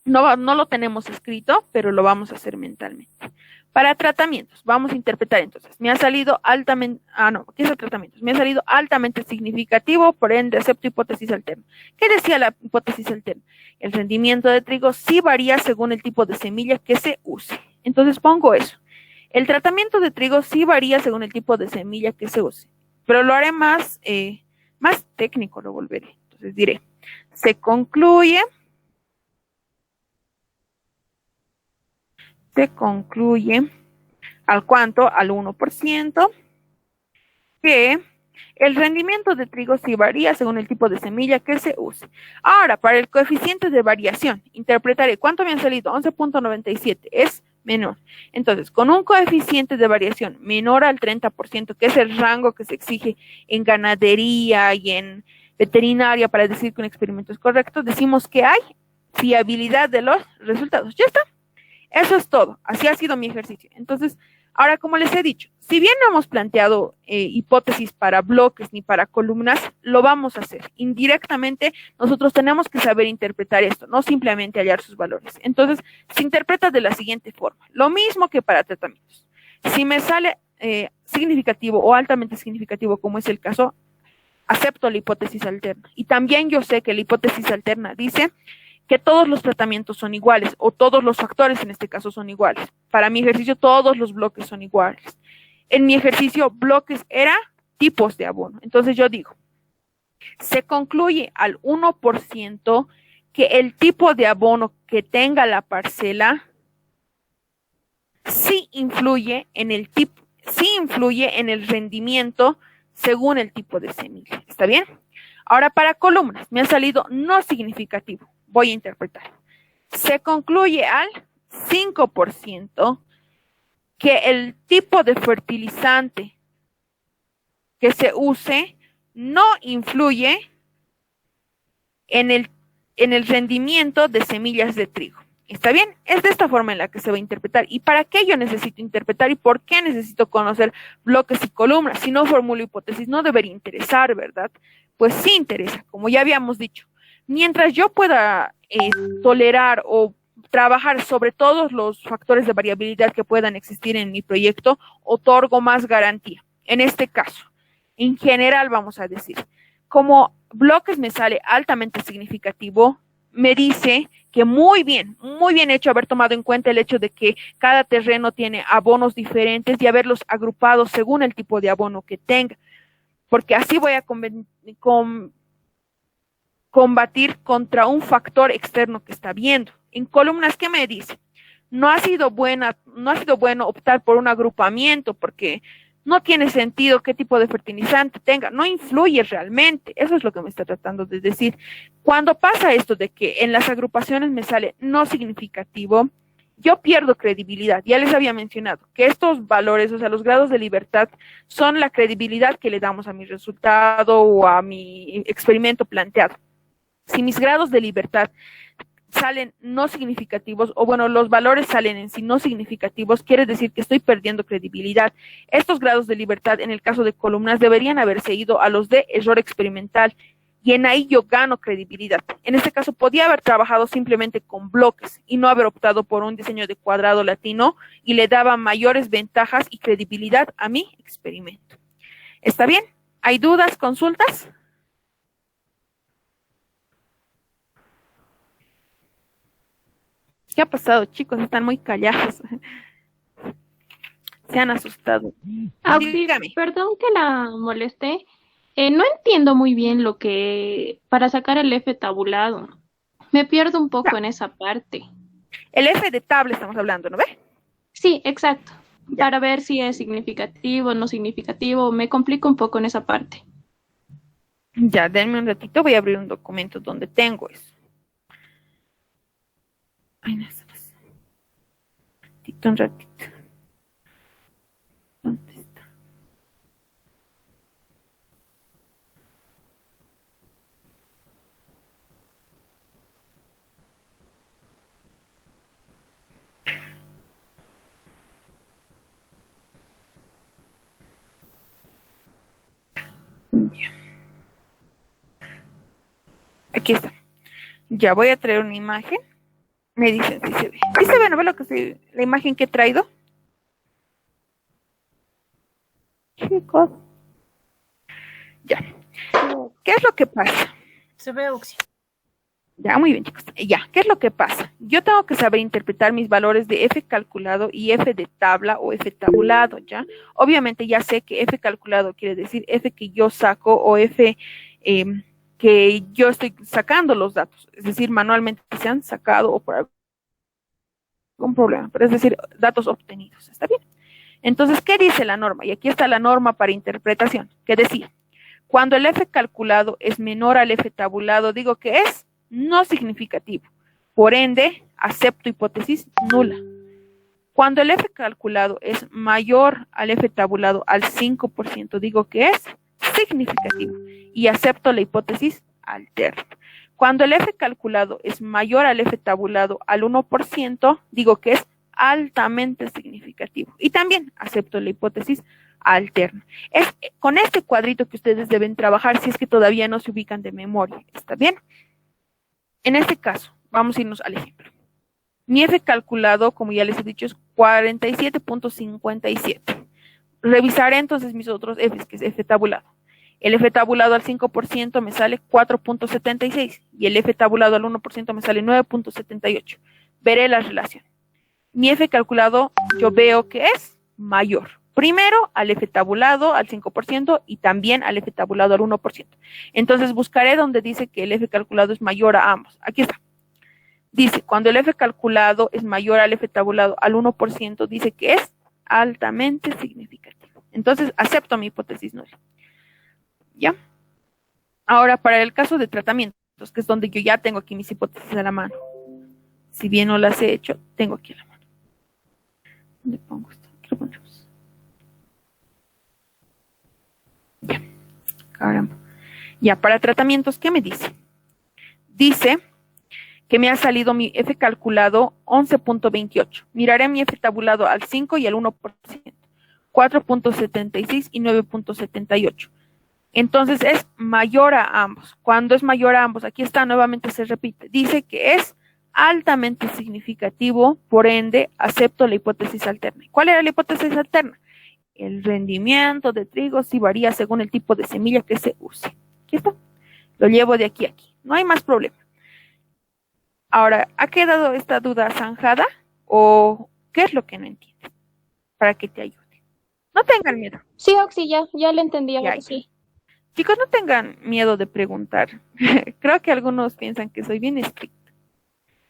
No lo tenemos escrito, pero lo vamos a hacer mentalmente. Para tratamientos, vamos a interpretar entonces. Me ha salido altamente, ¿qué es el tratamiento? Me ha salido altamente significativo, por ende acepto hipótesis alterna. ¿Qué decía la hipótesis alterna? El rendimiento de trigo sí varía según el tipo de semilla que se use. Entonces pongo eso. El tratamiento de trigo sí varía según el tipo de semilla que se use, pero lo haré más técnico, lo volveré. Entonces diré, se concluye al 1%, que el rendimiento de trigo sí varía según el tipo de semilla que se use. Ahora, para el coeficiente de variación, interpretaré cuánto me han salido, 11.97, es menor. Entonces, con un coeficiente de variación menor al 30%, que es el rango que se exige en ganadería y en veterinaria para decir que un experimento es correcto, decimos que hay fiabilidad de los resultados. Ya está. Eso es todo. Así ha sido mi ejercicio. Entonces, ahora, como les he dicho, si bien no hemos planteado hipótesis para bloques ni para columnas, lo vamos a hacer. Indirectamente, nosotros tenemos que saber interpretar esto, no simplemente hallar sus valores. Entonces, se interpreta de la siguiente forma. Lo mismo que para tratamientos. Si me sale significativo o altamente significativo, como es el caso, acepto la hipótesis alterna. Y también yo sé que la hipótesis alterna dice que todos los tratamientos son iguales, o todos los factores en este caso son iguales. Para mi ejercicio, todos los bloques son iguales. En mi ejercicio, bloques era tipos de abono. Entonces yo digo, se concluye al 1% que el tipo de abono que tenga la parcela sí influye en el rendimiento según el tipo de semilla. ¿Está bien? Ahora, para columnas, me ha salido no significativo. Voy a interpretar. Se concluye al 5% que el tipo de fertilizante que se use no influye en el rendimiento de semillas de trigo. ¿Está bien? Es de esta forma en la que se va a interpretar. ¿Y para qué yo necesito interpretar y por qué necesito conocer bloques y columnas? Si no formulo hipótesis, no debería interesar, ¿verdad? Pues sí interesa, como ya habíamos dicho. Mientras yo pueda tolerar o trabajar sobre todos los factores de variabilidad que puedan existir en mi proyecto, otorgo más garantía. En este caso, en general vamos a decir, como bloques me sale altamente significativo, me dice que muy bien hecho haber tomado en cuenta el hecho de que cada terreno tiene abonos diferentes y haberlos agrupado según el tipo de abono que tenga, porque así voy a combatir contra un factor externo que está viendo. En columnas, ¿qué me dice? no ha sido bueno optar por un agrupamiento porque no tiene sentido qué tipo de fertilizante tenga, no influye realmente, eso es lo que me está tratando de decir. Cuando pasa esto de que en las agrupaciones me sale no significativo, yo pierdo credibilidad. Ya les había mencionado que estos valores, o sea, los grados de libertad, son la credibilidad que le damos a mi resultado o a mi experimento planteado. Si mis grados de libertad salen no significativos, o bueno, los valores salen en sí no significativos, quiere decir que estoy perdiendo credibilidad. Estos grados de libertad, en el caso de columnas, deberían haberse ido a los de error experimental, y en ahí yo gano credibilidad. En este caso, podía haber trabajado simplemente con bloques y no haber optado por un diseño de cuadrado latino, y le daba mayores ventajas y credibilidad a mi experimento. ¿Está bien? ¿Hay dudas, consultas? ¿Qué ha pasado, chicos? Están muy callados. Se han asustado. Dígame. Perdón que la molesté. No entiendo muy bien lo que para sacar el F tabulado. Me pierdo un poco en esa parte. El F de tabla estamos hablando, ¿no ve? Sí, exacto. Ya. Para ver si es significativo o no significativo. Me complico un poco en esa parte. Ya, denme un ratito. Voy a abrir un documento donde tengo eso. Ay, no, un ratito. ¿Dónde está? Ya. Aquí está. Ya voy a traer una imagen. Me dicen si se ve. ¿Sí se ve? ¿No ve lo que se, la imagen que he traído? Chicos. Ya. ¿Qué es lo que pasa? Se ve, Uxi. Ya, muy bien, chicos. Ya, ¿qué es lo que pasa? Yo tengo que saber interpretar mis valores de F calculado y F de tabla o F tabulado, ¿ya? Obviamente ya sé que F calculado quiere decir F que yo saco o F que yo estoy sacando los datos, es decir, manualmente se han sacado o por algún problema, pero es decir, datos obtenidos, ¿está bien? Entonces, ¿qué dice la norma? Y aquí está la norma para interpretación, que decía, cuando el F calculado es menor al F tabulado, digo que es no significativo. Por ende, acepto hipótesis nula. Cuando el F calculado es mayor al F tabulado al 5%, digo que es significativo y acepto la hipótesis alterna. Cuando el F calculado es mayor al F tabulado al 1%, digo que es altamente significativo y también acepto la hipótesis alterna. Es con este cuadrito que ustedes deben trabajar si es que todavía no se ubican de memoria. ¿Está bien? En este caso, vamos a irnos al ejemplo. Mi F calculado, como ya les he dicho, es 47.57. Revisaré entonces mis otros Fs, que es F tabulado. El F tabulado al 5% me sale 4.76 y el F tabulado al 1% me sale 9.78. Veré la relación. Mi F calculado yo veo que es mayor. Primero al F tabulado al 5% y también al F tabulado al 1%. Entonces buscaré donde dice que el F calculado es mayor a ambos. Aquí está. Dice, cuando el F calculado es mayor al F tabulado al 1%, dice que es altamente significativo. Entonces acepto mi hipótesis nula. ¿Ya? Ahora, para el caso de tratamientos, que es donde yo ya tengo aquí mis hipótesis a la mano. Si bien no las he hecho, tengo aquí a la mano. ¿Dónde pongo esto? Aquí lo ponemos. Ya, caramba. Ya, para tratamientos, ¿qué me dice? Dice que me ha salido mi F calculado 11.28. Miraré mi F tabulado al 5 y al 1%. 4.76 y 9.78. Entonces es mayor a ambos. Cuando es mayor a ambos, aquí está, nuevamente se repite. Dice que es altamente significativo, por ende, acepto la hipótesis alterna. ¿Cuál era la hipótesis alterna? El rendimiento de trigo sí varía según el tipo de semilla que se use. ¿Aquí está? Lo llevo de aquí a aquí. No hay más problema. Ahora, ¿ha quedado esta duda zanjada? ¿O qué es lo que no entiendes? Para que te ayude. No tengan miedo. Sí, Oxi, ya le entendí ahora, sí. Chicos, no tengan miedo de preguntar. Creo que algunos piensan que soy bien estricta.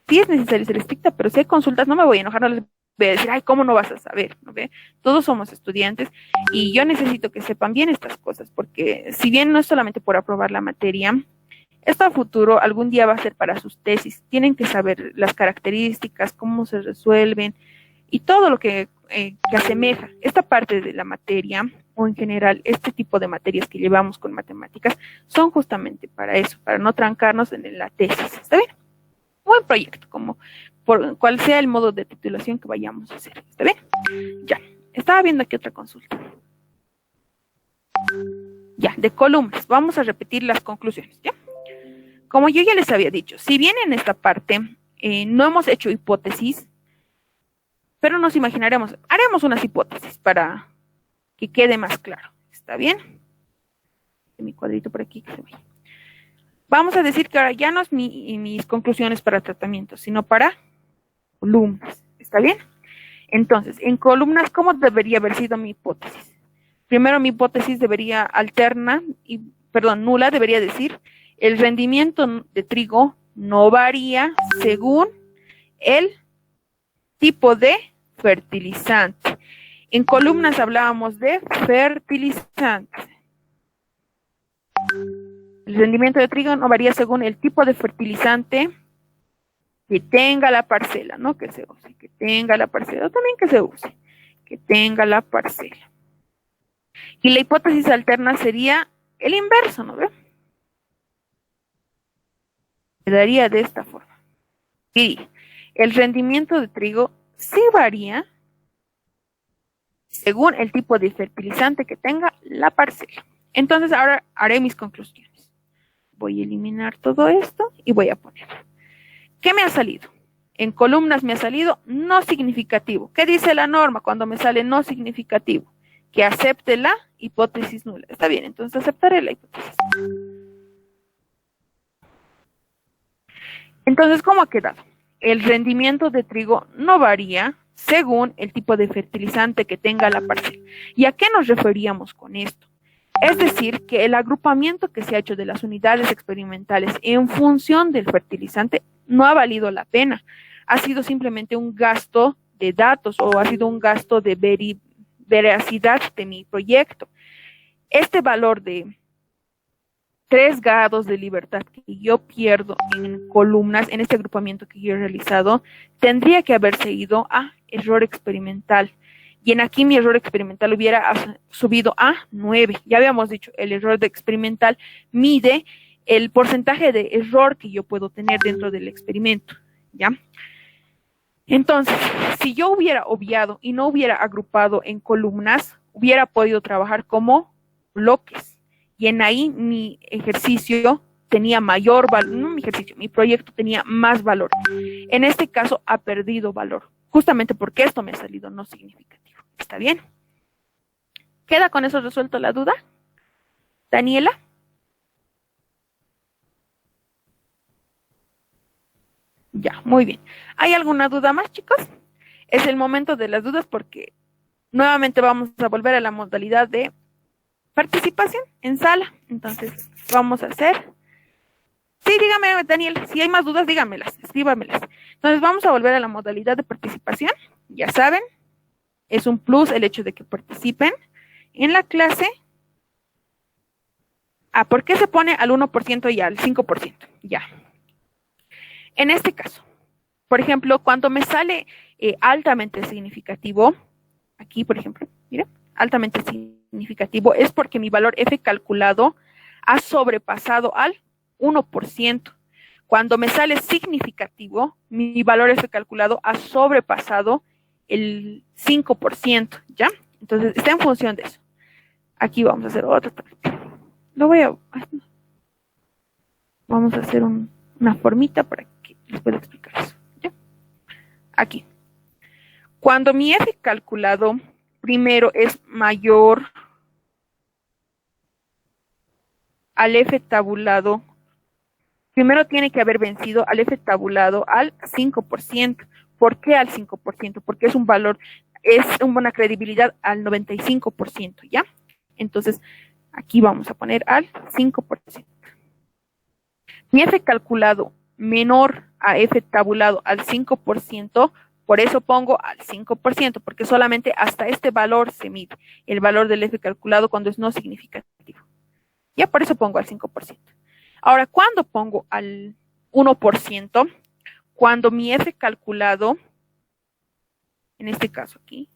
sí es necesario ser estricta, pero si hay consultas no me voy a enojar, no les voy a decir, ay, ¿cómo no vas a saber? ¿No ve? Todos somos estudiantes y yo necesito que sepan bien estas cosas, porque si bien no es solamente por aprobar la materia, esto a futuro algún día va a ser para sus tesis. Tienen que saber las características, cómo se resuelven y todo lo que asemeja esta parte de la materia o en general este tipo de materias que llevamos con matemáticas son justamente para eso, para no trancarnos en la tesis. ¿Está bien? Buen proyecto, como por cual sea el modo de titulación que vayamos a hacer. ¿Está bien? Ya. Estaba viendo aquí otra consulta. Ya, de columnas. Vamos a repetir las conclusiones. ¿Ya? Como yo ya les había dicho, si bien en esta parte no hemos hecho hipótesis, pero nos imaginaremos, haremos unas hipótesis para que quede más claro. ¿Está bien? Mi cuadrito por aquí que se vaya. Vamos a decir que ahora ya no es mis conclusiones para tratamientos, sino para columnas. ¿Está bien? Entonces, en columnas, ¿cómo debería haber sido mi hipótesis? Primero, mi hipótesis debería nula, debería decir, el rendimiento de trigo no varía según el tipo de fertilizante. En columnas hablábamos de fertilizantes. El rendimiento de trigo no varía según el tipo de fertilizante que tenga la parcela, no que se use, que tenga la parcela, o también que se use, que tenga la parcela. Y la hipótesis alterna sería el inverso, ¿no ve? Quedaría de esta forma. Y el rendimiento de trigo sí varía según el tipo de fertilizante que tenga la parcela. Entonces ahora haré mis conclusiones. Voy a eliminar todo esto y voy a poner. ¿Qué me ha salido? En columnas me ha salido no significativo. ¿Qué dice la norma cuando me sale no significativo? Que acepte la hipótesis nula. Está bien, entonces aceptaré la hipótesis. Entonces, ¿cómo ha quedado? El rendimiento de trigo no varía según el tipo de fertilizante que tenga la parcela. ¿Y a qué nos referíamos con esto? Es decir, que el agrupamiento que se ha hecho de las unidades experimentales en función del fertilizante no ha valido la pena. Ha sido simplemente un gasto de datos o ha sido un gasto de veracidad de mi proyecto. Este valor de 3 grados de libertad que yo pierdo en columnas, en este agrupamiento que yo he realizado, tendría que haberse ido a error experimental. Y en aquí mi error experimental hubiera subido a 9. Ya habíamos dicho, el error experimental mide el porcentaje de error que yo puedo tener dentro del experimento, ¿ya? Entonces, si yo hubiera obviado y no hubiera agrupado en columnas, hubiera podido trabajar como bloques. Y en ahí mi ejercicio tenía mayor valor, no mi ejercicio, mi proyecto tenía más valor. En este caso ha perdido valor, justamente porque esto me ha salido no significativo. ¿Está bien? ¿Queda con eso resuelto la duda? Daniela. Ya, muy bien. ¿Hay alguna duda más, chicos? Es el momento de las dudas porque nuevamente vamos a volver a la modalidad de participación en sala. Entonces, vamos a hacer. Sí, dígame, Daniel, si hay más dudas, dígamelas, escríbamelas. Entonces, vamos a volver a la modalidad de participación. Ya saben, es un plus el hecho de que participen en la clase. ¿Por qué se pone al 1% y al 5%? Ya. En este caso, por ejemplo, cuando me sale altamente significativo, aquí, por ejemplo, mira, altamente significativo, es porque mi valor F calculado ha sobrepasado al 1%. Cuando me sale significativo, mi valor F calculado ha sobrepasado el 5%, ¿ya? Entonces, está en función de eso. Aquí vamos a hacer otra. Vamos a hacer una formita para que les pueda explicar eso, ¿ya? Aquí. Cuando mi F calculado primero es mayor al F tabulado, primero tiene que haber vencido al F tabulado al 5%. ¿Por qué al 5%? Porque es un valor, es una credibilidad al 95%, ¿ya? Entonces, aquí vamos a poner al 5%. Mi F calculado menor a F tabulado al 5%, por eso pongo al 5%, porque solamente hasta este valor se mide, el valor del F calculado cuando es no significativo. Ya por eso pongo al 5%. Ahora, ¿cuándo pongo al 1%? Cuando mi F calculado, en este caso aquí,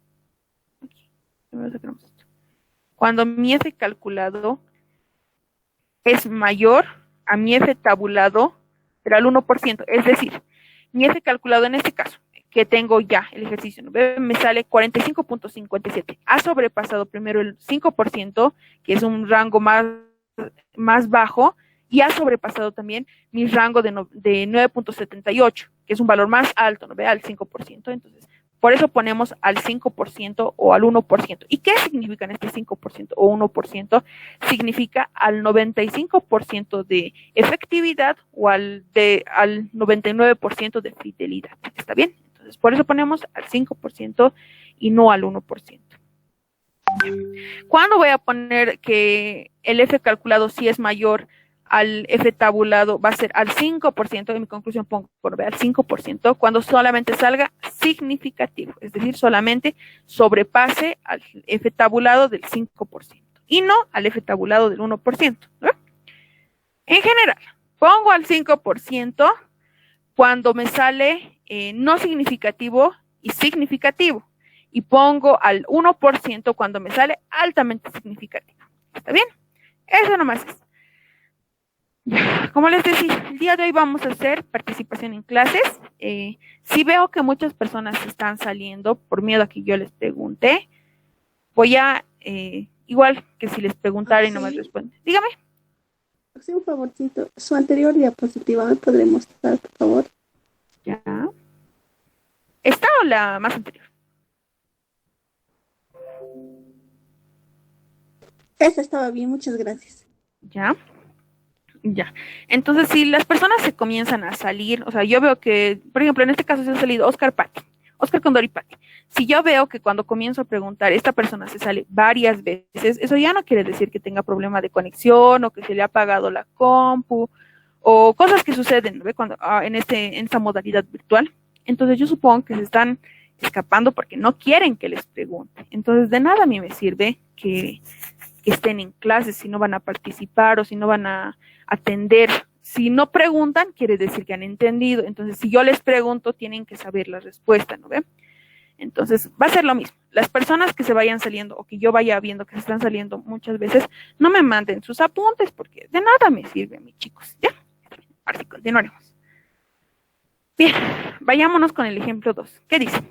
cuando mi F calculado es mayor a mi F tabulado, pero al 1%, es decir, mi F calculado en este caso, que tengo ya el ejercicio, ¿no? Me sale 45.57. Ha sobrepasado primero el 5%, que es un rango más bajo, y ha sobrepasado también mi rango de 9.78, que es un valor más alto, ¿no ve? Al 5%. Entonces, por eso ponemos al 5% o al 1%. ¿Y qué significa este 5% o 1%? Significa al 95% de efectividad o al 99% de fidelidad. ¿Está bien? Entonces, por eso ponemos al 5% y no al 1%. ¿Cuándo voy a poner que el F calculado sí es mayor al F tabulado? Va a ser al 5%, en mi conclusión pongo al 5%, cuando solamente salga significativo, es decir, solamente sobrepase al F tabulado del 5% y no al F tabulado del 1%, ¿no? En general, pongo al 5% cuando me sale no significativo y significativo, y pongo al 1% cuando me sale altamente significativo. ¿Está bien? Eso nomás es. Como les decía, el día de hoy vamos a hacer participación en clases. Si veo que muchas personas están saliendo por miedo a que yo les pregunte, voy a, igual que si les preguntara y no me responden. Dígame. Sí, un favorcito. Su anterior diapositiva, ¿me podré mostrar, por favor? Ya. ¿Esta o la más anterior? Esa estaba bien, muchas gracias. Ya. Ya. Entonces, si las personas se comienzan a salir, o sea, yo veo que, por ejemplo, en este caso se ha salido Oscar Condori Patti. Si yo veo que cuando comienzo a preguntar, esta persona se sale varias veces, eso ya no quiere decir que tenga problema de conexión o que se le ha apagado la compu o cosas que suceden, ¿no? Cuando, en esta modalidad virtual. Entonces, yo supongo que se están escapando porque no quieren que les pregunte. Entonces, de nada a mí me sirve que estén en clases si no van a participar o si no van a atender. Si no preguntan, quiere decir que han entendido. Entonces, si yo les pregunto, tienen que saber la respuesta, ¿no ve? Entonces, va a ser lo mismo. Las personas que se vayan saliendo o que yo vaya viendo que se están saliendo muchas veces, no me manden sus apuntes porque de nada me sirve, mis chicos. ¿Ya? Así continuaremos. Bien, vayámonos con el ejemplo 2. ¿Qué dice?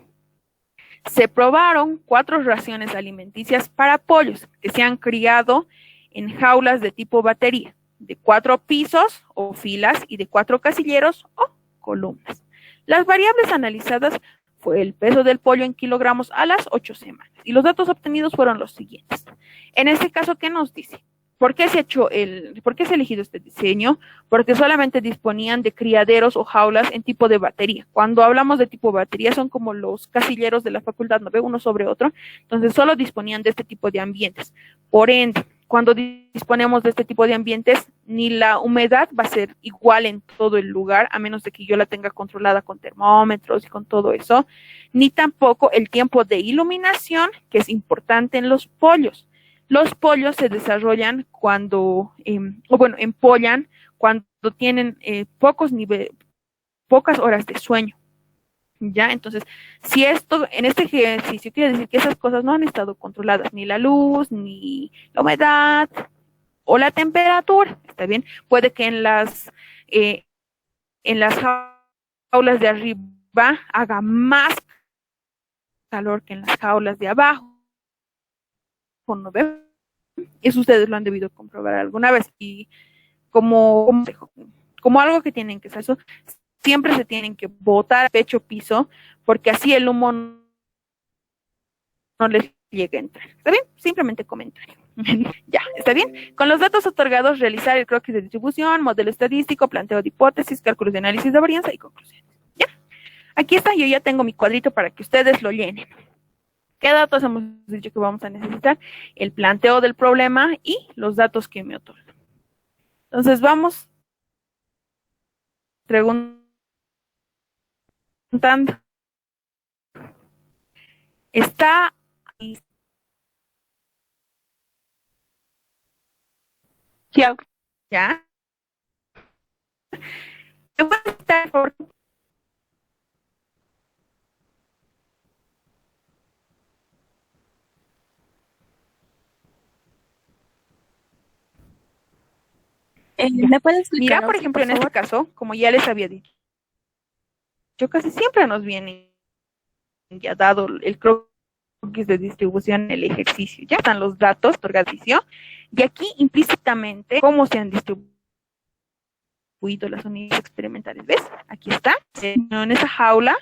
Se probaron 4 raciones alimenticias para pollos que se han criado en jaulas de tipo batería, de 4 pisos o filas y de 4 casilleros o columnas. Las variables analizadas fue el peso del pollo en kilogramos a las 8 semanas y los datos obtenidos fueron los siguientes. En este caso, ¿qué nos dice? ¿Por qué se ha elegido este diseño? Porque solamente disponían de criaderos o jaulas en tipo de batería. Cuando hablamos de tipo de batería son como los casilleros de la facultad, ¿no ve? Uno sobre otro. Entonces solo disponían de este tipo de ambientes. Por ende, cuando disponemos de este tipo de ambientes, ni la humedad va a ser igual en todo el lugar, a menos de que yo la tenga controlada con termómetros y con todo eso, ni tampoco el tiempo de iluminación, que es importante en los pollos. Los pollos se desarrollan cuando, empollan cuando tienen pocas horas de sueño. ¿Ya? Entonces, si esto, en este ejercicio quiere decir que esas cosas no han estado controladas, ni la luz, ni la humedad, o la temperatura, ¿está bien? Puede que en las jaulas de arriba haga más calor que en las jaulas de abajo. ¿No ve? Eso ustedes lo han debido comprobar alguna vez y como algo que tienen que hacer, eso siempre se tienen que botar pecho piso porque así el humo no les llegue a entrar. ¿Está bien? Simplemente comentario. Ya, ¿está bien? Con los datos otorgados, realizar el croquis de distribución, modelo estadístico, planteo de hipótesis, cálculos de análisis de varianza y conclusiones. ¿Ya? Aquí está, yo ya tengo mi cuadrito para que ustedes lo llenen. ¿Qué datos hemos dicho que vamos a necesitar? El planteo del problema y los datos que me otorgan. Entonces vamos. Pregunta contando. Está Ya. ya. Te voy a estar por ¿Me puedes explicar? Mira, por ejemplo, en este caso, como ya les había dicho, casi siempre nos viene ya dado el croquis de distribución en el ejercicio. Ya están los datos de organización y aquí implícitamente cómo se han distribuido las unidades experimentales. ¿Ves? Aquí está. En esa jaula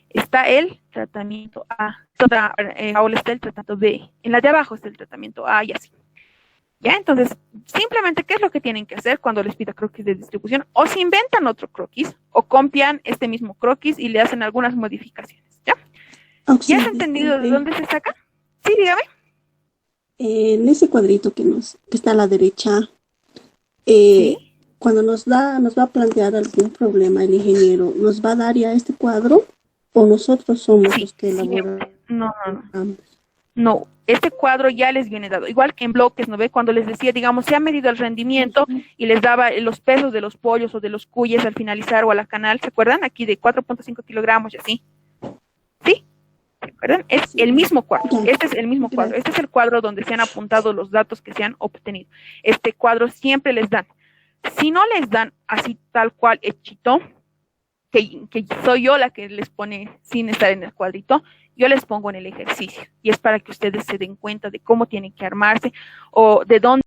está el tratamiento A. En otra jaula está el tratamiento B. En la de abajo está el tratamiento A y así. ¿Ya? Entonces, simplemente, ¿qué es lo que tienen que hacer cuando les pida croquis de distribución? O se inventan otro croquis, o copian este mismo croquis y le hacen algunas modificaciones, ¿ya? ¿Ya has entendido de dónde se saca? Sí, dígame. En ese cuadrito que está a la derecha, Sí. cuando nos va a plantear algún problema el ingeniero, ¿nos va a dar ya este cuadro o nosotros somos los que elaboramos? No, este cuadro ya les viene dado, igual que en bloques, ¿no ve? Cuando les decía, digamos, se ha medido el rendimiento y les daba los pesos de los pollos o de los cuyes al finalizar o a la canal, ¿se acuerdan? Aquí de 4.5 kilogramos y así. ¿Sí? ¿Se acuerdan? Es el mismo cuadro, este es el mismo cuadro, este es el cuadro donde se han apuntado los datos que se han obtenido. Este cuadro siempre les dan. Si no les dan así tal cual hechito, que soy yo la que les pone sin estar en el cuadrito, yo les pongo en el ejercicio y es para que ustedes se den cuenta de cómo tienen que armarse o de dónde